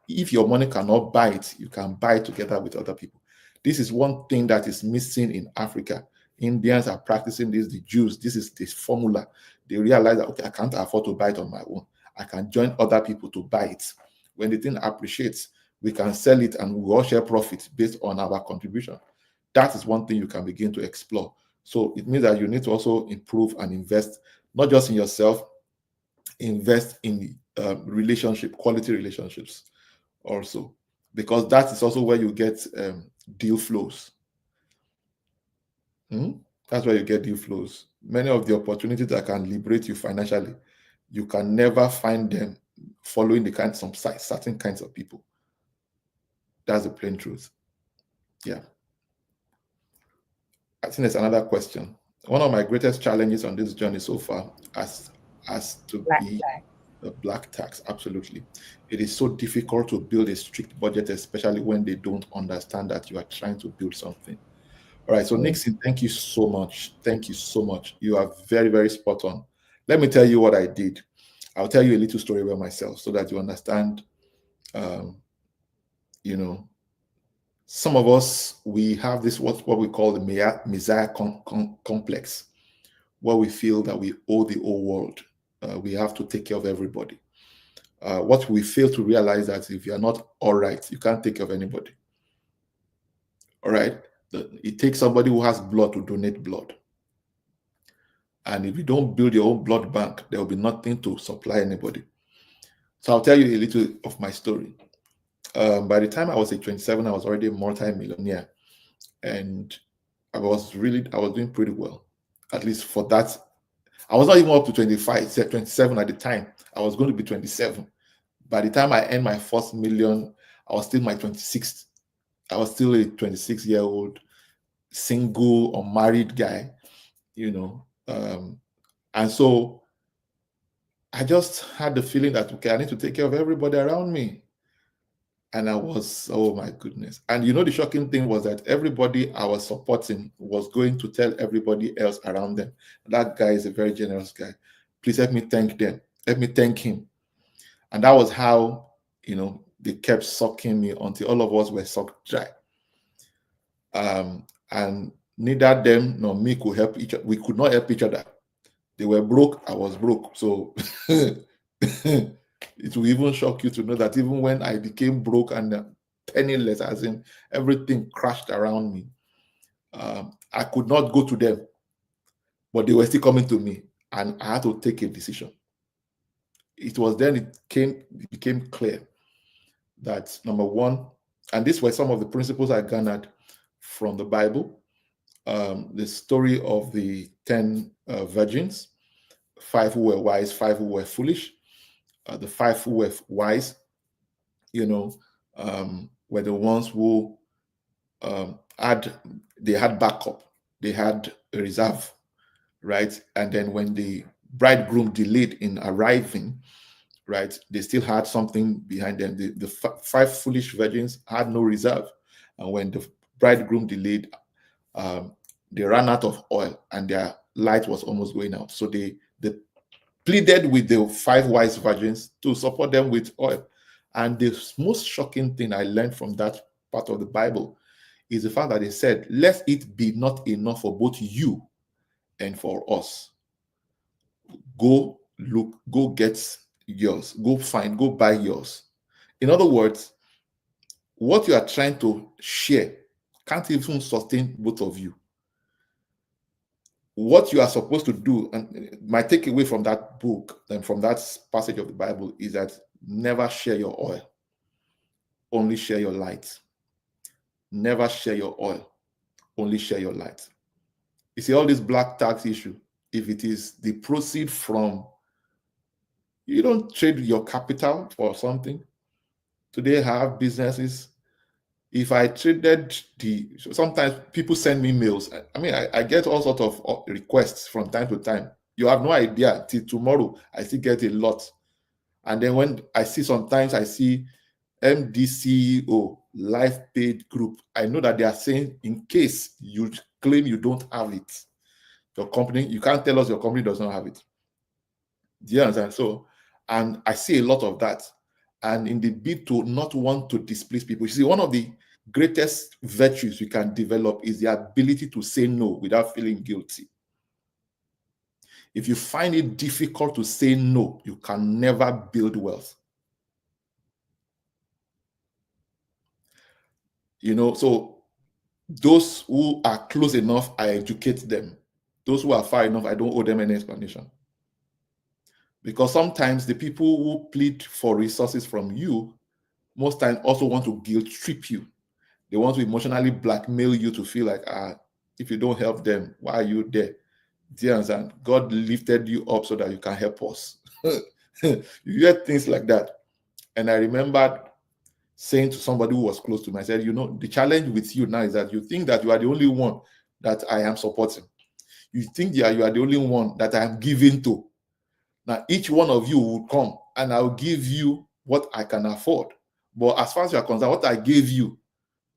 If your money cannot buy it, you can buy it together with other people. This is one thing that is missing in Africa. Indians are practicing this, the Jews, this is this formula. They realize that, okay, I can't afford to buy it on my own. I can join other people to buy it. When the thing appreciates, we can sell it and we all share profits based on our contribution. That is one thing you can begin to explore. So it means that you need to also improve and invest, not just in yourself, invest in quality relationships also, because that is also where you get deal flows. That's where you get deal flows. Many of the opportunities that can liberate you financially, you can never find them following certain kinds of people. That's the plain truth. Yeah. I think there's another question. One of my greatest challenges on this journey so far has to be the black tax. Absolutely. It is so difficult to build a strict budget, especially when they don't understand that you are trying to build something. All right. So Nixon, thank you so much. Thank you so much. You are very, very spot on. Let me tell you what I did. I'll tell you a little story about myself so that you understand, some of us, we have this, what we call the Messiah complex, where we feel that we owe the whole world. We have to take care of everybody. What we fail to realize that if you are not all right, you can't take care of anybody. All right? It takes somebody who has blood to donate blood. And if you don't build your own blood bank, there will be nothing to supply anybody. So I'll tell you a little of my story. By the time I was 27, I was already a multi-millionaire. And I was doing pretty well. At least for that. I was not even up to 25, 27 at the time. I was going to be 27. By the time I earned my first million, I was still my 26th. I was still a 26-year-old, single, unmarried guy, and so I just had the feeling that, okay, I need to take care of everybody around me. And I was, oh my goodness. And the shocking thing was that everybody I was supporting was going to tell everybody else around them, that guy is a very generous guy. Please help me thank them. Let me thank him. And that was how they kept sucking me until all of us were sucked dry. And neither them nor me could help each other. We could not help each other. They were broke, I was broke. So it will even shock you to know that even when I became broke and penniless, as in everything crashed around me, I could not go to them, but they were still coming to me, and I had to take a decision. It was then it became clear that, number one, and these were some of the principles I garnered from the Bible, the story of the 10 virgins, 5 who were wise, 5 who were foolish. The 5 who were wise, were the ones who had backup, they had a reserve, right? And then when the bridegroom delayed in arriving, right, they still had something behind them. The 5 foolish virgins had no reserve, and when the bridegroom delayed, they ran out of oil and their light was almost going out. So they pleaded with the 5 wise virgins to support them with oil. And the most shocking thing I learned from that part of the Bible is the fact that they said, let it be not enough for both you and for us. Go look, go get yours, go buy yours. In other words, what you are trying to share can't even sustain both of you. What you are supposed to do, and my takeaway from that book and from that passage of the Bible, is that never share your oil, only share your light. Never share your oil, only share your light. You see, all this black tax issue, if it is the proceed from, you don't trade your capital for something. Today I have businesses. If I traded sometimes people send me mails. I mean, I get all sorts of requests from time to time. You have no idea. Till tomorrow, I still get a lot. And then when I see, sometimes I see MDCEO, Life Paid Group, I know that they are saying, in case you claim you don't have it, your company, you can't tell us your company does not have it. Do you understand? So, and I see a lot of that. And in the bid to not want to displease people, you see, one of the greatest virtues you can develop is the ability to say no without feeling guilty. If you find it difficult to say no, you can never build wealth. So those who are close enough, I educate them. Those who are far enough, I don't owe them any explanation. Because sometimes the people who plead for resources from you, most times also want to guilt trip you. They want to emotionally blackmail you to feel like, if you don't help them, why are you there? Do you understand? God lifted you up so that you can help us. You get things like that. And I remembered saying to somebody who was close to me, I said, the challenge with you now is that you think that you are the only one that I am supporting. You think that you are the only one that I am giving to. Now, each one of you will come and I'll give you what I can afford. But as far as you are concerned, what I gave you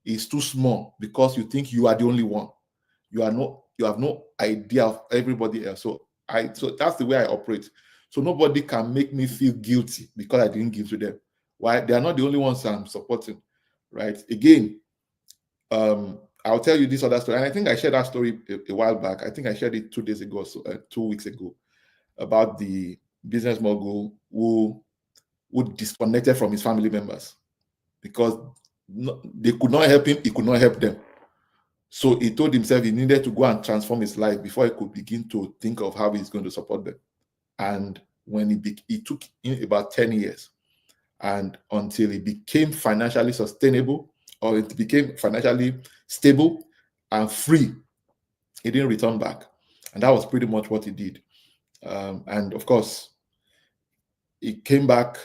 is too small because you think you are the only one. You have no idea of everybody else. So that's the way I operate. So nobody can make me feel guilty because I didn't give to them. Why? They are not the only ones I'm supporting, right? Again, I'll tell you this other story. And I think I shared that story a while back. I think I shared it 2 days ago, 2 weeks ago, about the business mogul who disconnected from his family members because they could not help him, he could not help them. So he told himself he needed to go and transform his life before he could begin to think of how he's going to support them. And when it took him about 10 years, and until he became financially sustainable, or it became financially stable and free, he didn't return back. And that was pretty much what he did. And of course, he came back,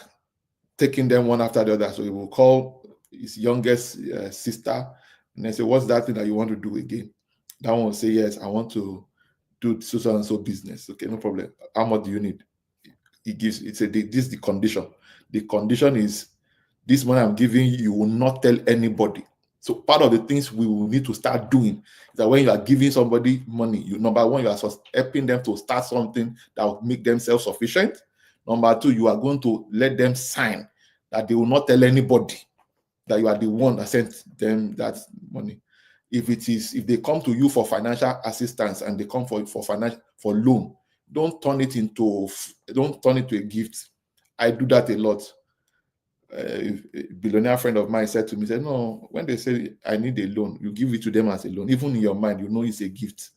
taking them one after the other. So he will call his youngest sister and then say, what's that thing that you want to do again? That one will say, yes, I want to do so and so business. Okay, no problem. How much do you need? He gives, this is the condition. The condition is, this money I'm giving you will not tell anybody. So part of the things we will need to start doing is that when you are giving somebody money, number one, you are helping them to start something that will make them self-sufficient. Number two, you are going to let them sign that they will not tell anybody that you are the one that sent them that money. If they come to you for financial assistance and they come for loan, don't turn it into a gift. I do that a lot. A billionaire friend of mine said to me, no, when they say I need a loan, you give it to them as a loan. Even in your mind, you know it's a gift.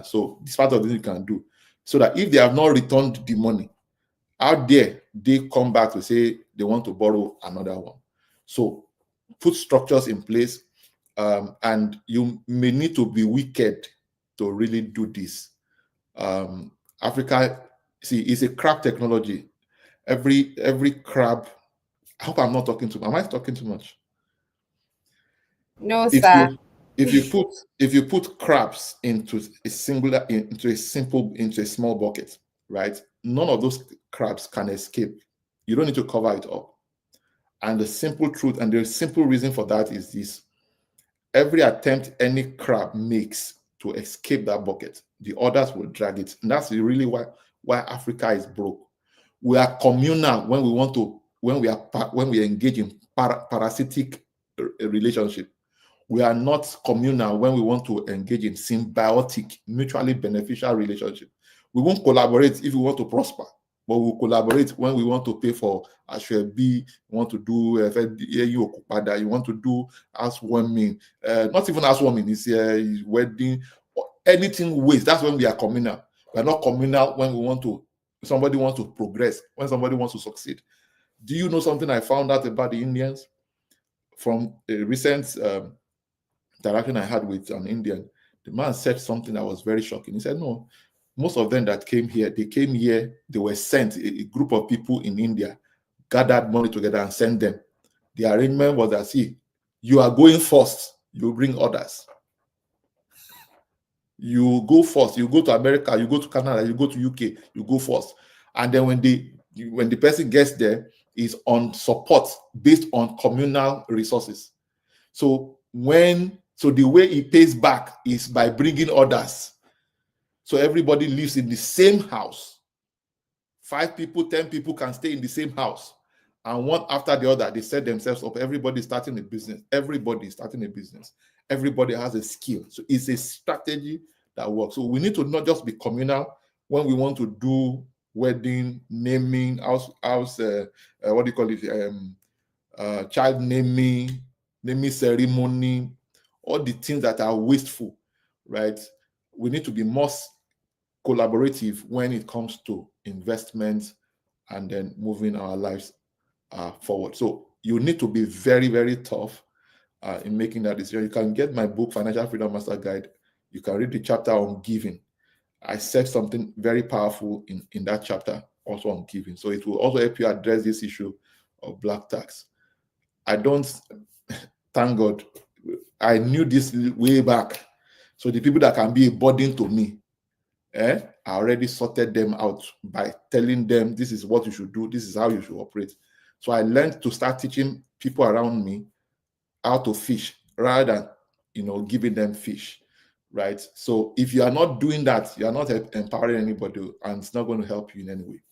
So this part of this you can do. So that if they have not returned the money, out there, they come back to say they want to borrow another one. So put structures in place, and you may need to be wicked to really do this. Africa, see, is a crab technology. Every crab. I hope I'm not talking too much. Am I talking too much? No, sir. If you put crabs into a small bucket, right? None of those crabs can escape. You don't need to cover it up. And the simple truth and the simple reason for that is this: every attempt any crab makes to escape that bucket, the others will drag it. And that's really why Africa is broke. We are communal when we engage in parasitic relationship. We are not communal when we want to engage in symbiotic, mutually beneficial relationship. We won't collaborate if we want to prosper, but we'll collaborate when we want to pay for Ashwebi, we want to do you want to do housewarming, not even housewarming, it's wedding, or anything waste. That's when we are communal. We are not communal when somebody wants to progress, when somebody wants to succeed. Do you know something I found out about the Indians from a recent interaction I had with an Indian? The man said something that was very shocking. He said, no, most of them that came here, they were sent, a group of people in India gathered money together and sent them. The arrangement was that, see, you are going first, you bring others. You go first, you go to America, you go to Canada, you go to UK, you go first. And then when the person gets there, is on support based on communal resources. So the way he pays back is by bringing others. So everybody lives in the same house. 5 people, 10 people can stay in the same house. And one after the other, they set themselves up. Everybody's starting a business. Everybody is starting a business. Everybody has a skill. So it's a strategy that works. So we need to not just be communal when we want to do wedding, naming, what do you call it? Child naming ceremony, all the things that are wasteful, right? We need to be more collaborative when it comes to investments and then moving our lives forward. So you need to be very, very tough in making that decision. You can get my book, Financial Freedom Master Guide. You can read the chapter on giving. I said something very powerful in that chapter also on giving. So it will also help you address this issue of black tax. Thank God, I knew this way back. So the people that can be a burden to me, I already sorted them out by telling them this is what you should do, this is how you should operate. So I learned to start teaching people around me how to fish rather than giving them fish, right? So if you are not doing that, you are not empowering anybody, and it's not going to help you in any way.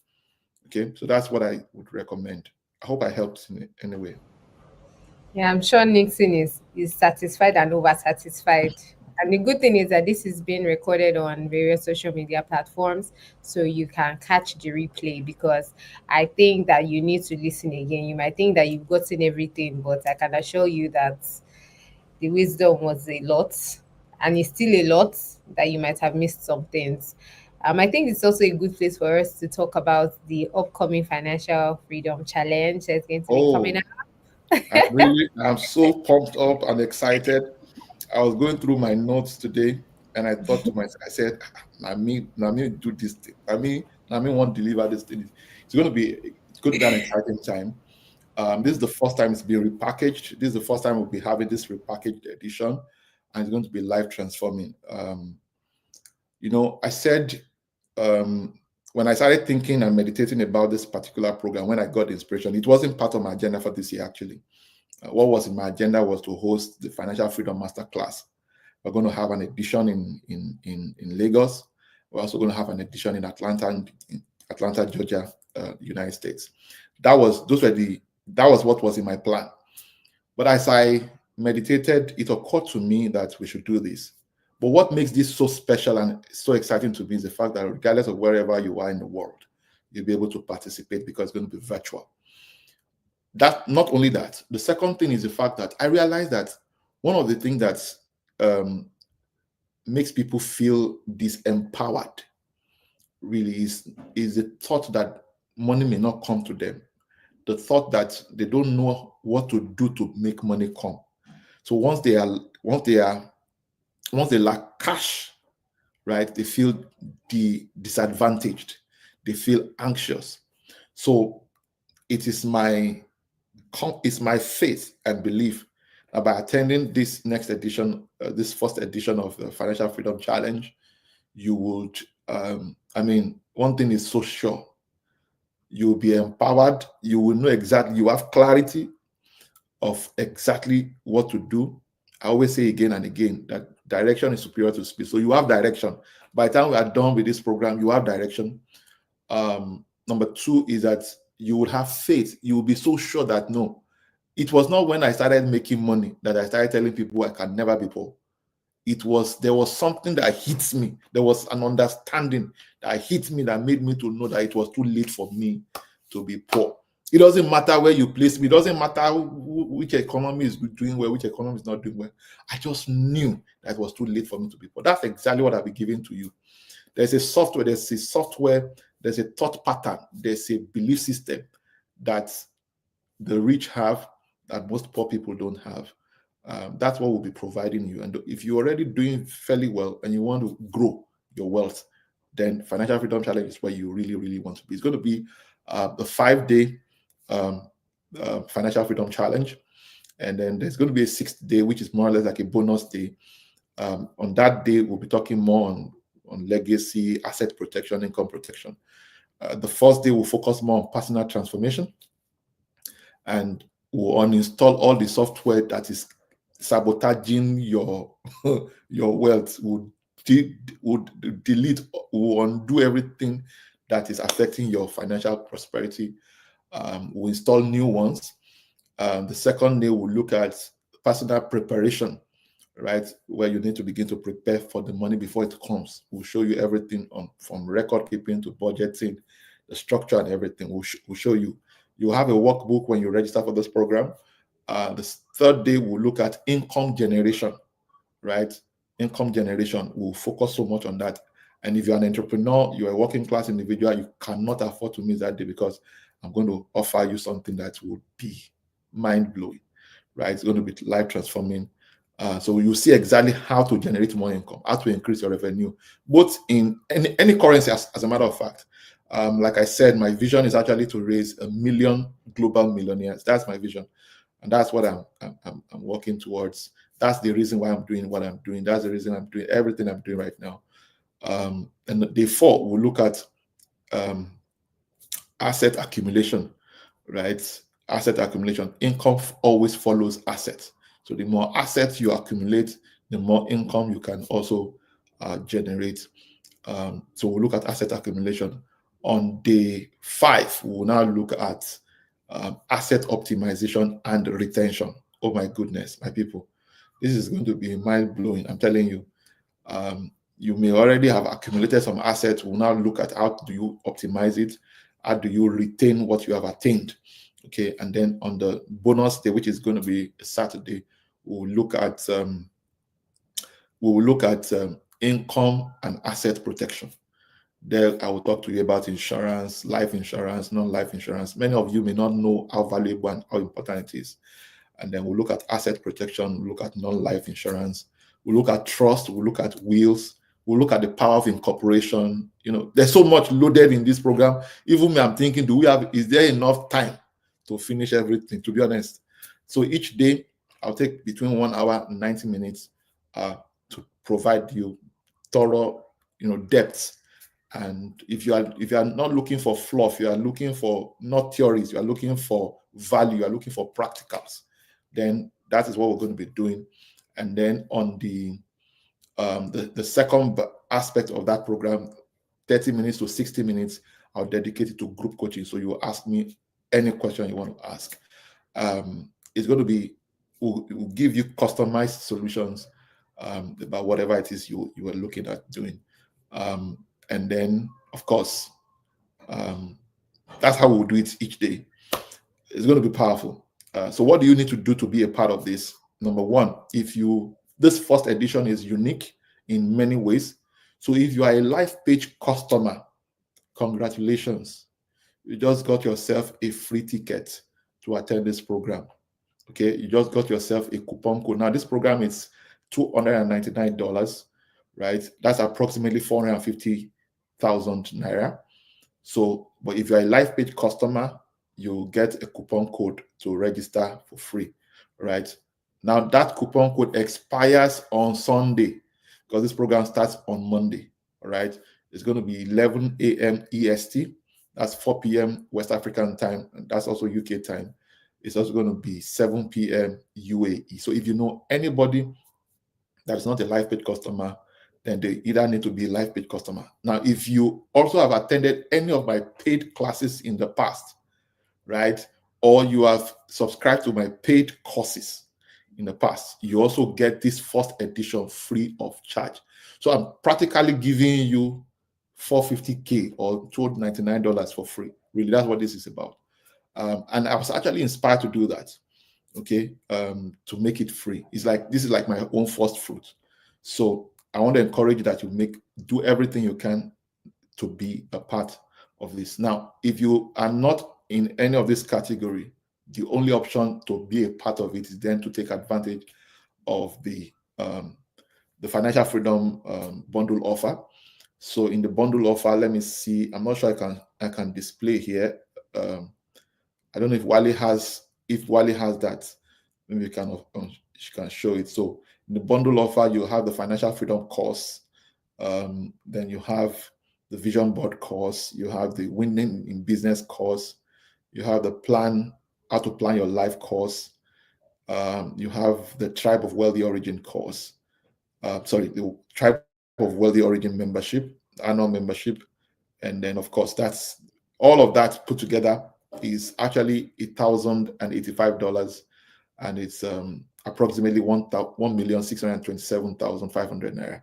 Okay, so that's what I would recommend. I hope I helped in any way. Yeah, I'm sure Nixon is satisfied and over satisfied. And the good thing is that this is being recorded on various social media platforms, so you can catch the replay, because I think that you need to listen again. You might think that you've gotten everything, but I can assure you that the wisdom was a lot, and it's still a lot, that you might have missed some things. I think it's also a good place for us to talk about the upcoming Financial Freedom Challenge that's going to be coming up. I'm so pumped up and excited. I was going through my notes today, and I thought to myself, I said, Nami do this thing. Nami won't deliver this thing. It's going to be an exciting time. This is the first time it's being repackaged. This is the first time we'll be having this repackaged edition, and it's going to be life transforming. I said, when I started thinking and meditating about this particular program, when I got the inspiration, it wasn't part of my agenda for this year, actually. What was in my agenda was to host the Financial Freedom Masterclass. We're going to have an edition in Lagos. We're also going to have an edition in Atlanta, Georgia, United States. Those were the That was what was in my plan. But as I meditated, it occurred to me that we should do this. But what makes this so special and so exciting to me is the fact that regardless of wherever you are in the world, you'll be able to participate because it's going to be virtual. That not only that, the second thing is the fact that I realized that one of the things that makes people feel disempowered really is the thought that money may not come to them, the thought that they don't know what to do to make money come. So once they lack cash, right, they feel disadvantaged, they feel anxious. So it's my faith and belief that by attending this next edition, this first edition of the Financial Freedom Challenge, you would, one thing is so sure, you'll be empowered, you will know exactly, you have clarity of exactly what to do. I always say again and again that direction is superior to speed. So you have direction. By the time we are done with this program, you have direction. Number two is that you will have faith. You will be so sure that no, it was not when I started making money that I started telling people I can never be poor. There was something that hits me. There was an understanding that hit me that made me to know that it was too late for me to be poor. It doesn't matter where you place me. It doesn't matter which economy is doing well, which economy is not doing well. I just knew that it was too late for me to be poor. That's exactly what I'll be giving to you. There's a software, there's a thought pattern, there's a belief system that the rich have that most poor people don't have. That's what we'll be providing you. And if you're already doing fairly well and you want to grow your wealth, then Financial Freedom Challenge is where you really, really want to be. It's going to be the 5-day Financial Freedom Challenge. And then there's going to be a 6th day, which is more or less like a bonus day. On that day, we'll be talking more on legacy, asset protection, income protection. The first day will focus more on personal transformation, and we'll uninstall all the software that is sabotaging your wealth. We'll delete, we'll undo everything that is affecting your financial prosperity. We'll install new ones. The second day, we'll look at personal preparation, right? Where you need to begin to prepare for the money before it comes. We'll show you everything from record keeping to budgeting, the structure and everything. We'll show you. You'll have a workbook when you register for this program. The third day, we'll look at income generation, right? Income generation. We'll focus so much on that. And if you're an entrepreneur, you're a working class individual, you cannot afford to miss that day because I'm going to offer you something that will be mind-blowing, right? It's going to be life transforming. So you'll see exactly how to generate more income, how to increase your revenue, both in any currency, as a matter of fact. Like I said, my vision is actually to raise 1 million global millionaires. That's my vision. And that's what I'm working towards. That's the reason why I'm doing what I'm doing. That's the reason I'm doing everything I'm doing right now. And day 4, we'll look at asset accumulation, right? Asset accumulation. Income always follows assets. So the more assets you accumulate, the more income you can also generate. So we'll look at asset accumulation. On day 5, we'll now look at asset optimization and retention. Oh my goodness, my people. This is going to be mind-blowing. I'm telling you. You may already have accumulated some assets. We'll now look at how do you optimize it? How do you retain what you have attained? Okay, and then on the bonus day, which is going to be Saturday, we'll look at income and asset protection. There, I will talk to you about insurance, life insurance, non-life insurance. Many of you may not know how valuable and how important it is. And then we'll look at asset protection, we'll look at non-life insurance, we'll look at trust, we'll look at wills, we'll look at the power of incorporation. You know, there's so much loaded in this program. Even me, I'm thinking, is there enough time to finish everything, to be honest? So each day, I'll take between 1 hour and 90 minutes to provide you thorough, depth. And if you are not looking for fluff, you are looking for not theories, you are looking for value, you are looking for practicals, then that is what we're going to be doing. And then on the second aspect of that program, 30 minutes to 60 minutes, I'll dedicate it to group coaching. So you ask me any question you want to ask. It's going to be, will give you customized solutions about whatever it is you are looking at doing. And then, of course, that's how we'll do it each day. It's going to be powerful. So what do you need to do to be a part of this? Number one, this first edition is unique in many ways. So if you are a live page customer, congratulations. You just got yourself a free ticket to attend this program. Okay, you just got yourself a coupon code. Now, this program is $299, right? That's approximately 450,000 naira. So, but if you're a live page customer, you get a coupon code to register for free, right? Now, that coupon code expires on Sunday because this program starts on Monday, all right? It's going to be 11 a.m. EST. That's 4 p.m. West African time, and that's also UK time. It's also going to be 7 p.m. UAE. So if you know anybody that is not a live page customer, then they either need to be a live page customer. Now, if you also have attended any of my paid classes in the past, right, or you have subscribed to my paid courses in the past, you also get this first edition free of charge. So I'm practically giving you 450K or $299 for free. Really, that's what this is about. And I was actually inspired to do that, okay, to make it free. It's like, this is like my own first fruit. So I want to encourage you that you do everything you can to be a part of this. Now, if you are not in any of this category, the only option to be a part of it is then to take advantage of the financial freedom bundle offer. So in the bundle offer, let me see. I'm not sure I can display here. I don't know if Wally has that. Maybe she can show it. So in the bundle offer, you have the financial freedom course. Then you have the vision board course. You have the winning in business course. You have the how to plan your life course. You have the tribe of wealthy origin course. The tribe of wealthy origin membership, annual membership. And then of course, that's all of that put together is actually $1,085, and it's approximately 1,627,500 naira.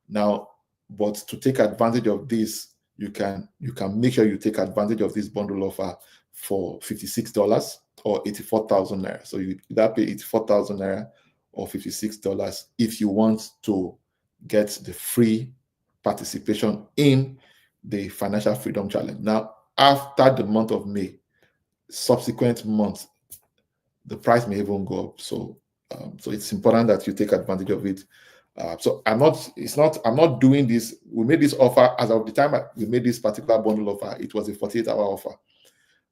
Now, but to take advantage of this, you can make sure you take advantage of this bundle offer for $56 or 84,000 naira. So you either pay 84,000 naira or $56 if you want to get the free participation in the Financial Freedom Challenge. Now, after the month of May, subsequent months, the price may even go up. So it's important that you take advantage of it. So I'm not doing this. We made this offer as of the time we made this particular bundle offer. It was a 48-hour offer,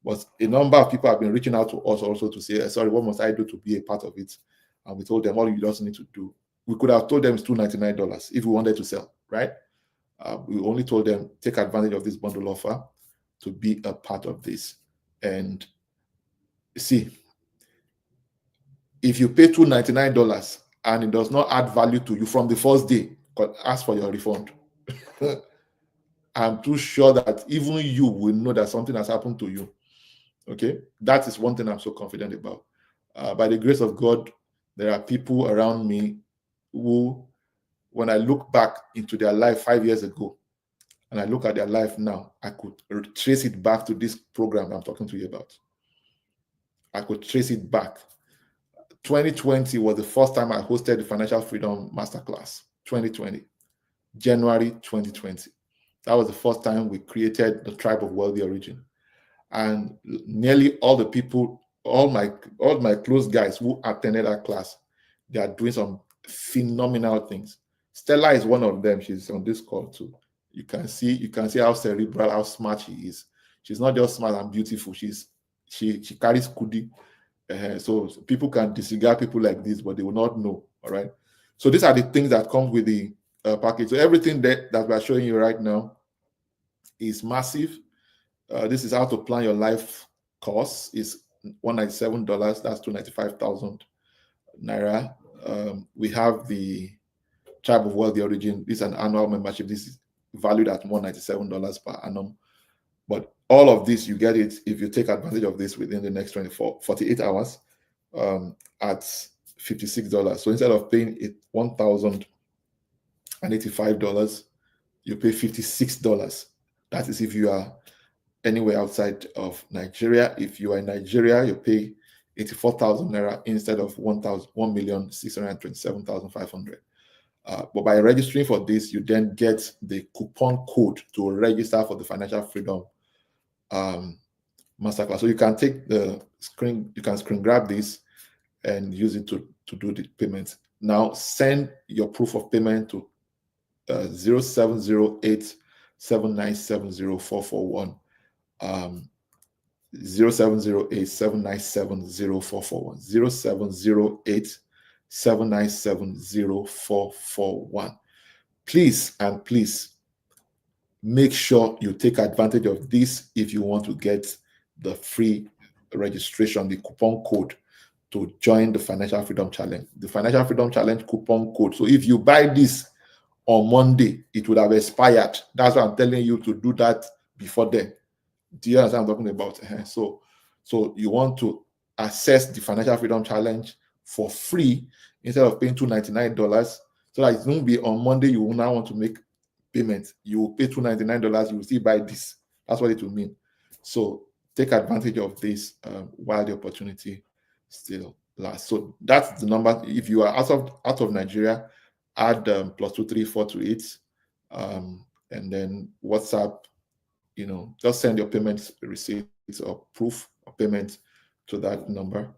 but a number of people have been reaching out to us also to say, sorry, what must I do to be a part of it? And we told them, all you just need to do. We could have told them it's $299 if we wanted to sell, right? We only told them, take advantage of this bundle offer to be a part of this. And see, if you pay $299 and it does not add value to you from the first day, ask for your refund. I'm too sure that even you will know that something has happened to you. Okay, that is one thing I'm so confident about. By the grace of God, there are people around me who, when I look back into their life 5 years ago, and I look at their life now, I could trace it back to this program I'm talking to you about. I could trace it back. 2020 was the first time I hosted the Financial Freedom Masterclass. 2020, January 2020. That was the first time we created the Tribe of Wealthy Origin. And nearly all the people, all my close guys who attended that class, they are doing some phenomenal things. Stella is one of them. She's on this call too. You can see how cerebral, how smart she is. She's not just smart and beautiful. She carries kudi. So people can disregard people like this, but they will not know. All right. So these are the things that come with the package. So everything that we're showing you right now is massive. This is how to plan your life course. Is $197. That's 295,000 naira. We have the Tribe of Wealthy Origin. This is an annual membership. This is valued at $197 per annum. But All of this, you get it if you take advantage of this within the next 48 hours at $56. So instead of paying it $1,085, you pay $56. That is if you are anywhere outside of Nigeria. If you are in Nigeria, you pay 84,000 naira instead of 1,627,500. But by registering for this, you then get the coupon code to register for the Financial Freedom Masterclass. So you can take the screen, you can screen grab this and use it to do the payments. Now send your proof of payment to 0708 7970441. 0708 7970441. 0708 7970441. Please and please make sure you take advantage of this if you want to get the free registration, the coupon code to join the Financial Freedom Challenge. The Financial Freedom Challenge coupon code. So if you buy this on Monday, it would have expired. That's why I'm telling you to do that before then. Do you understand what I'm talking about? So you want to access the Financial Freedom Challenge for free instead of paying $299. So that it won't be on Monday you will now want to make payment. You will pay $299. You will still buy this. That's what it will mean. So take advantage of this while the opportunity still lasts. So that's the number. If you are out of Nigeria, add +23428, and then WhatsApp. Just send your payment receipts or proof of payment to that number,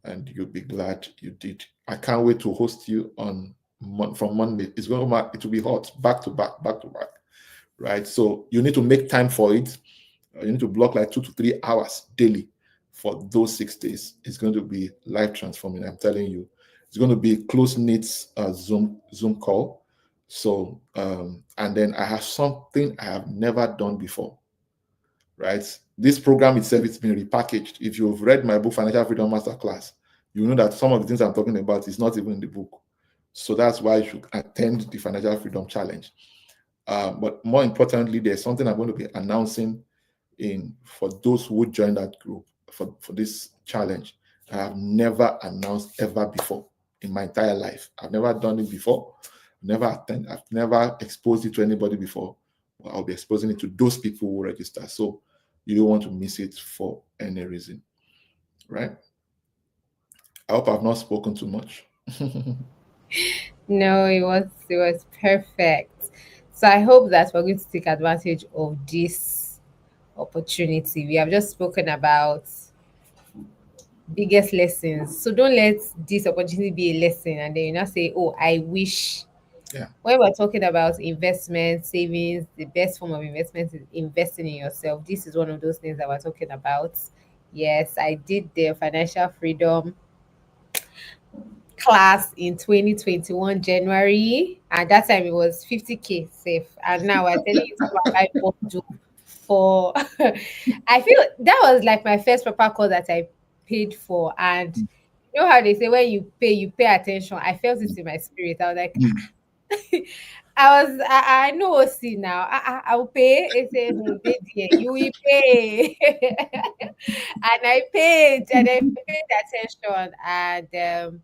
and you'll be glad you did. I can't wait to host you from Monday. It will be hot, back to back, right? So you need to make time for it. You need to block like 2 to 3 hours daily for those 6 days. It's going to be life transforming. I'm telling you, it's going to be close-knit Zoom call. So, and then I have something I have never done before, right? This program itself, it's been repackaged. If you've read my book, Financial Freedom Masterclass, you know that some of the things I'm talking about is not even in the book. So that's why you should attend the Financial Freedom Challenge. But more importantly, there's something I'm going to be announcing for those who join that group for this challenge. I have never announced ever before in my entire life. I've never done it before. I've never exposed it to anybody before. I'll be exposing it to those people who register. So you don't want to miss it for any reason, right? I hope I've not spoken too much. No, it was perfect. So I hope that we're going to take advantage of this opportunity. We have just spoken about biggest lessons. So don't let this opportunity be a lesson and then you not say, oh, I wish. Yeah. When we're talking about investment, savings, the best form of investment is investing in yourself. This is one of those things that we're talking about. Yes, I did the financial freedom class in 2021 January, and that time it was 50K safe. And now we're telling you to apply for for I feel that was like my first proper course that I paid for. And you know how they say when you pay attention. I felt it in my spirit. I was like, I know see now. I will pay. It said you will pay. And I paid and I paid attention. And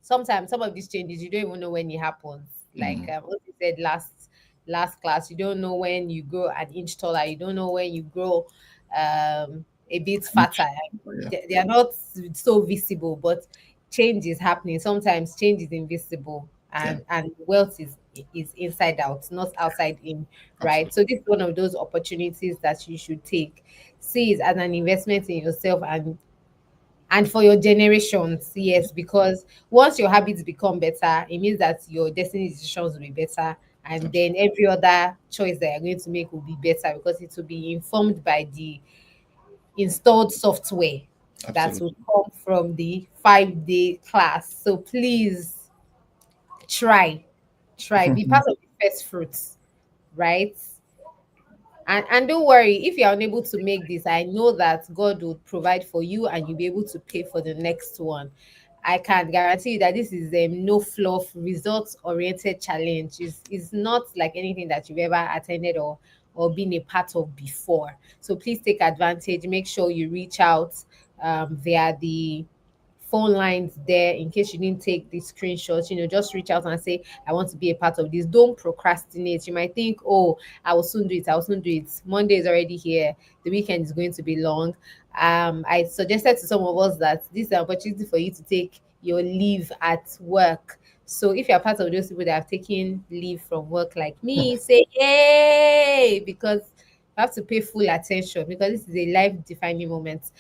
sometimes some of these changes you don't even know when it happens. Like what you said last class, you don't know when you grow an inch taller, you don't know when you grow a bit fatter. They are not so visible, but change is happening. Sometimes change is invisible, and wealth is inside out, not outside in, right? Absolutely. So this is one of those opportunities that you should take. See it as an investment in yourself and for your generations. Yes, because once your habits become better, it means that your destiny decisions will be better, and then every other choice that you're going to make will be better because it will be informed by the installed software that will Absolutely. come from the 5-day class. So please try be part of the first fruits, right? And don't worry, if you're unable to make this, I know that God will provide for you and you'll be able to pay for the next one. I can guarantee you that this is a no fluff, results oriented challenge. Is not like anything that you've ever attended or or been a part of before. So please take advantage. Make sure you reach out via the phone lines there in case you didn't take the screenshots. Just reach out and say, I want to be a part of this. Don't procrastinate. You might think, oh, I will soon do it. I will soon do it. Monday is already here. The weekend is going to be long. I suggested to some of us that this is an opportunity for you to take your leave at work. So if you're part of those people that have taken leave from work like me, say yay, because you have to pay full attention because this is a life defining moment.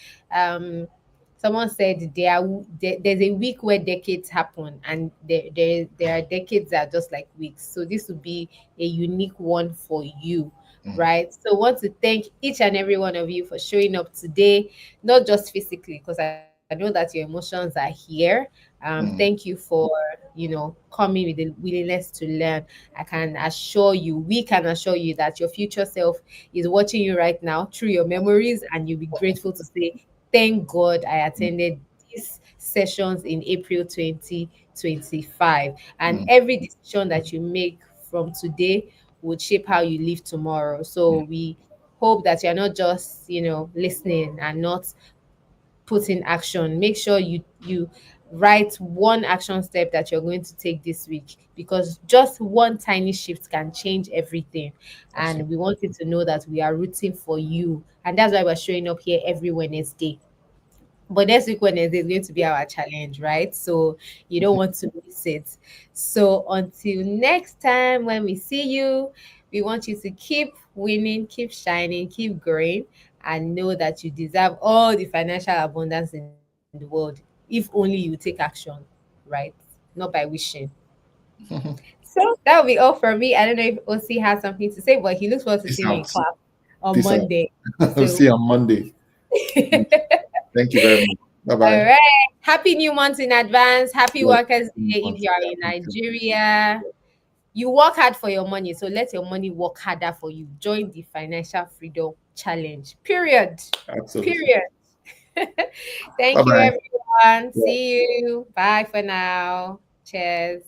Someone said there's a week where decades happen, and there are decades that are just like weeks. So this would be a unique one for you, right? So I want to thank each and every one of you for showing up today, not just physically, because I know that your emotions are here. Thank you for coming with the willingness to learn. We can assure you that your future self is watching you right now through your memories, and you'll be grateful to say, thank God I attended these sessions in April 2025. And every decision that you make from today would shape how you live tomorrow. So we hope that you're not just, listening and not put in action. Make sure you write one action step that you're going to take this week, because just one tiny shift can change everything. And Absolutely. we want you to know that we are rooting for you, and that's why we're showing up here every Wednesday. But next week Wednesday is going to be our challenge, right? So you don't want to miss it. So until next time when we see you, we want you to keep winning, keep shining, keep growing, and know that you deserve all the financial abundance in the world if only you take action, right? Not by wishing. So that will be all for me. I don't know if OC has something to say, but he looks forward to Peace seeing me in out. class on Peace out. Monday. We'll So see you on Monday. Thank you very much. Bye all bye. right. Happy new month in advance. Happy Yeah. Workers' Day if you are in Nigeria. You work hard for your money, so let your money work harder for you. Join the Financial Freedom Challenge. Period. Absolutely. Period. Bye Thank you, bye. everyone. Yeah. See you. Bye for now. Cheers.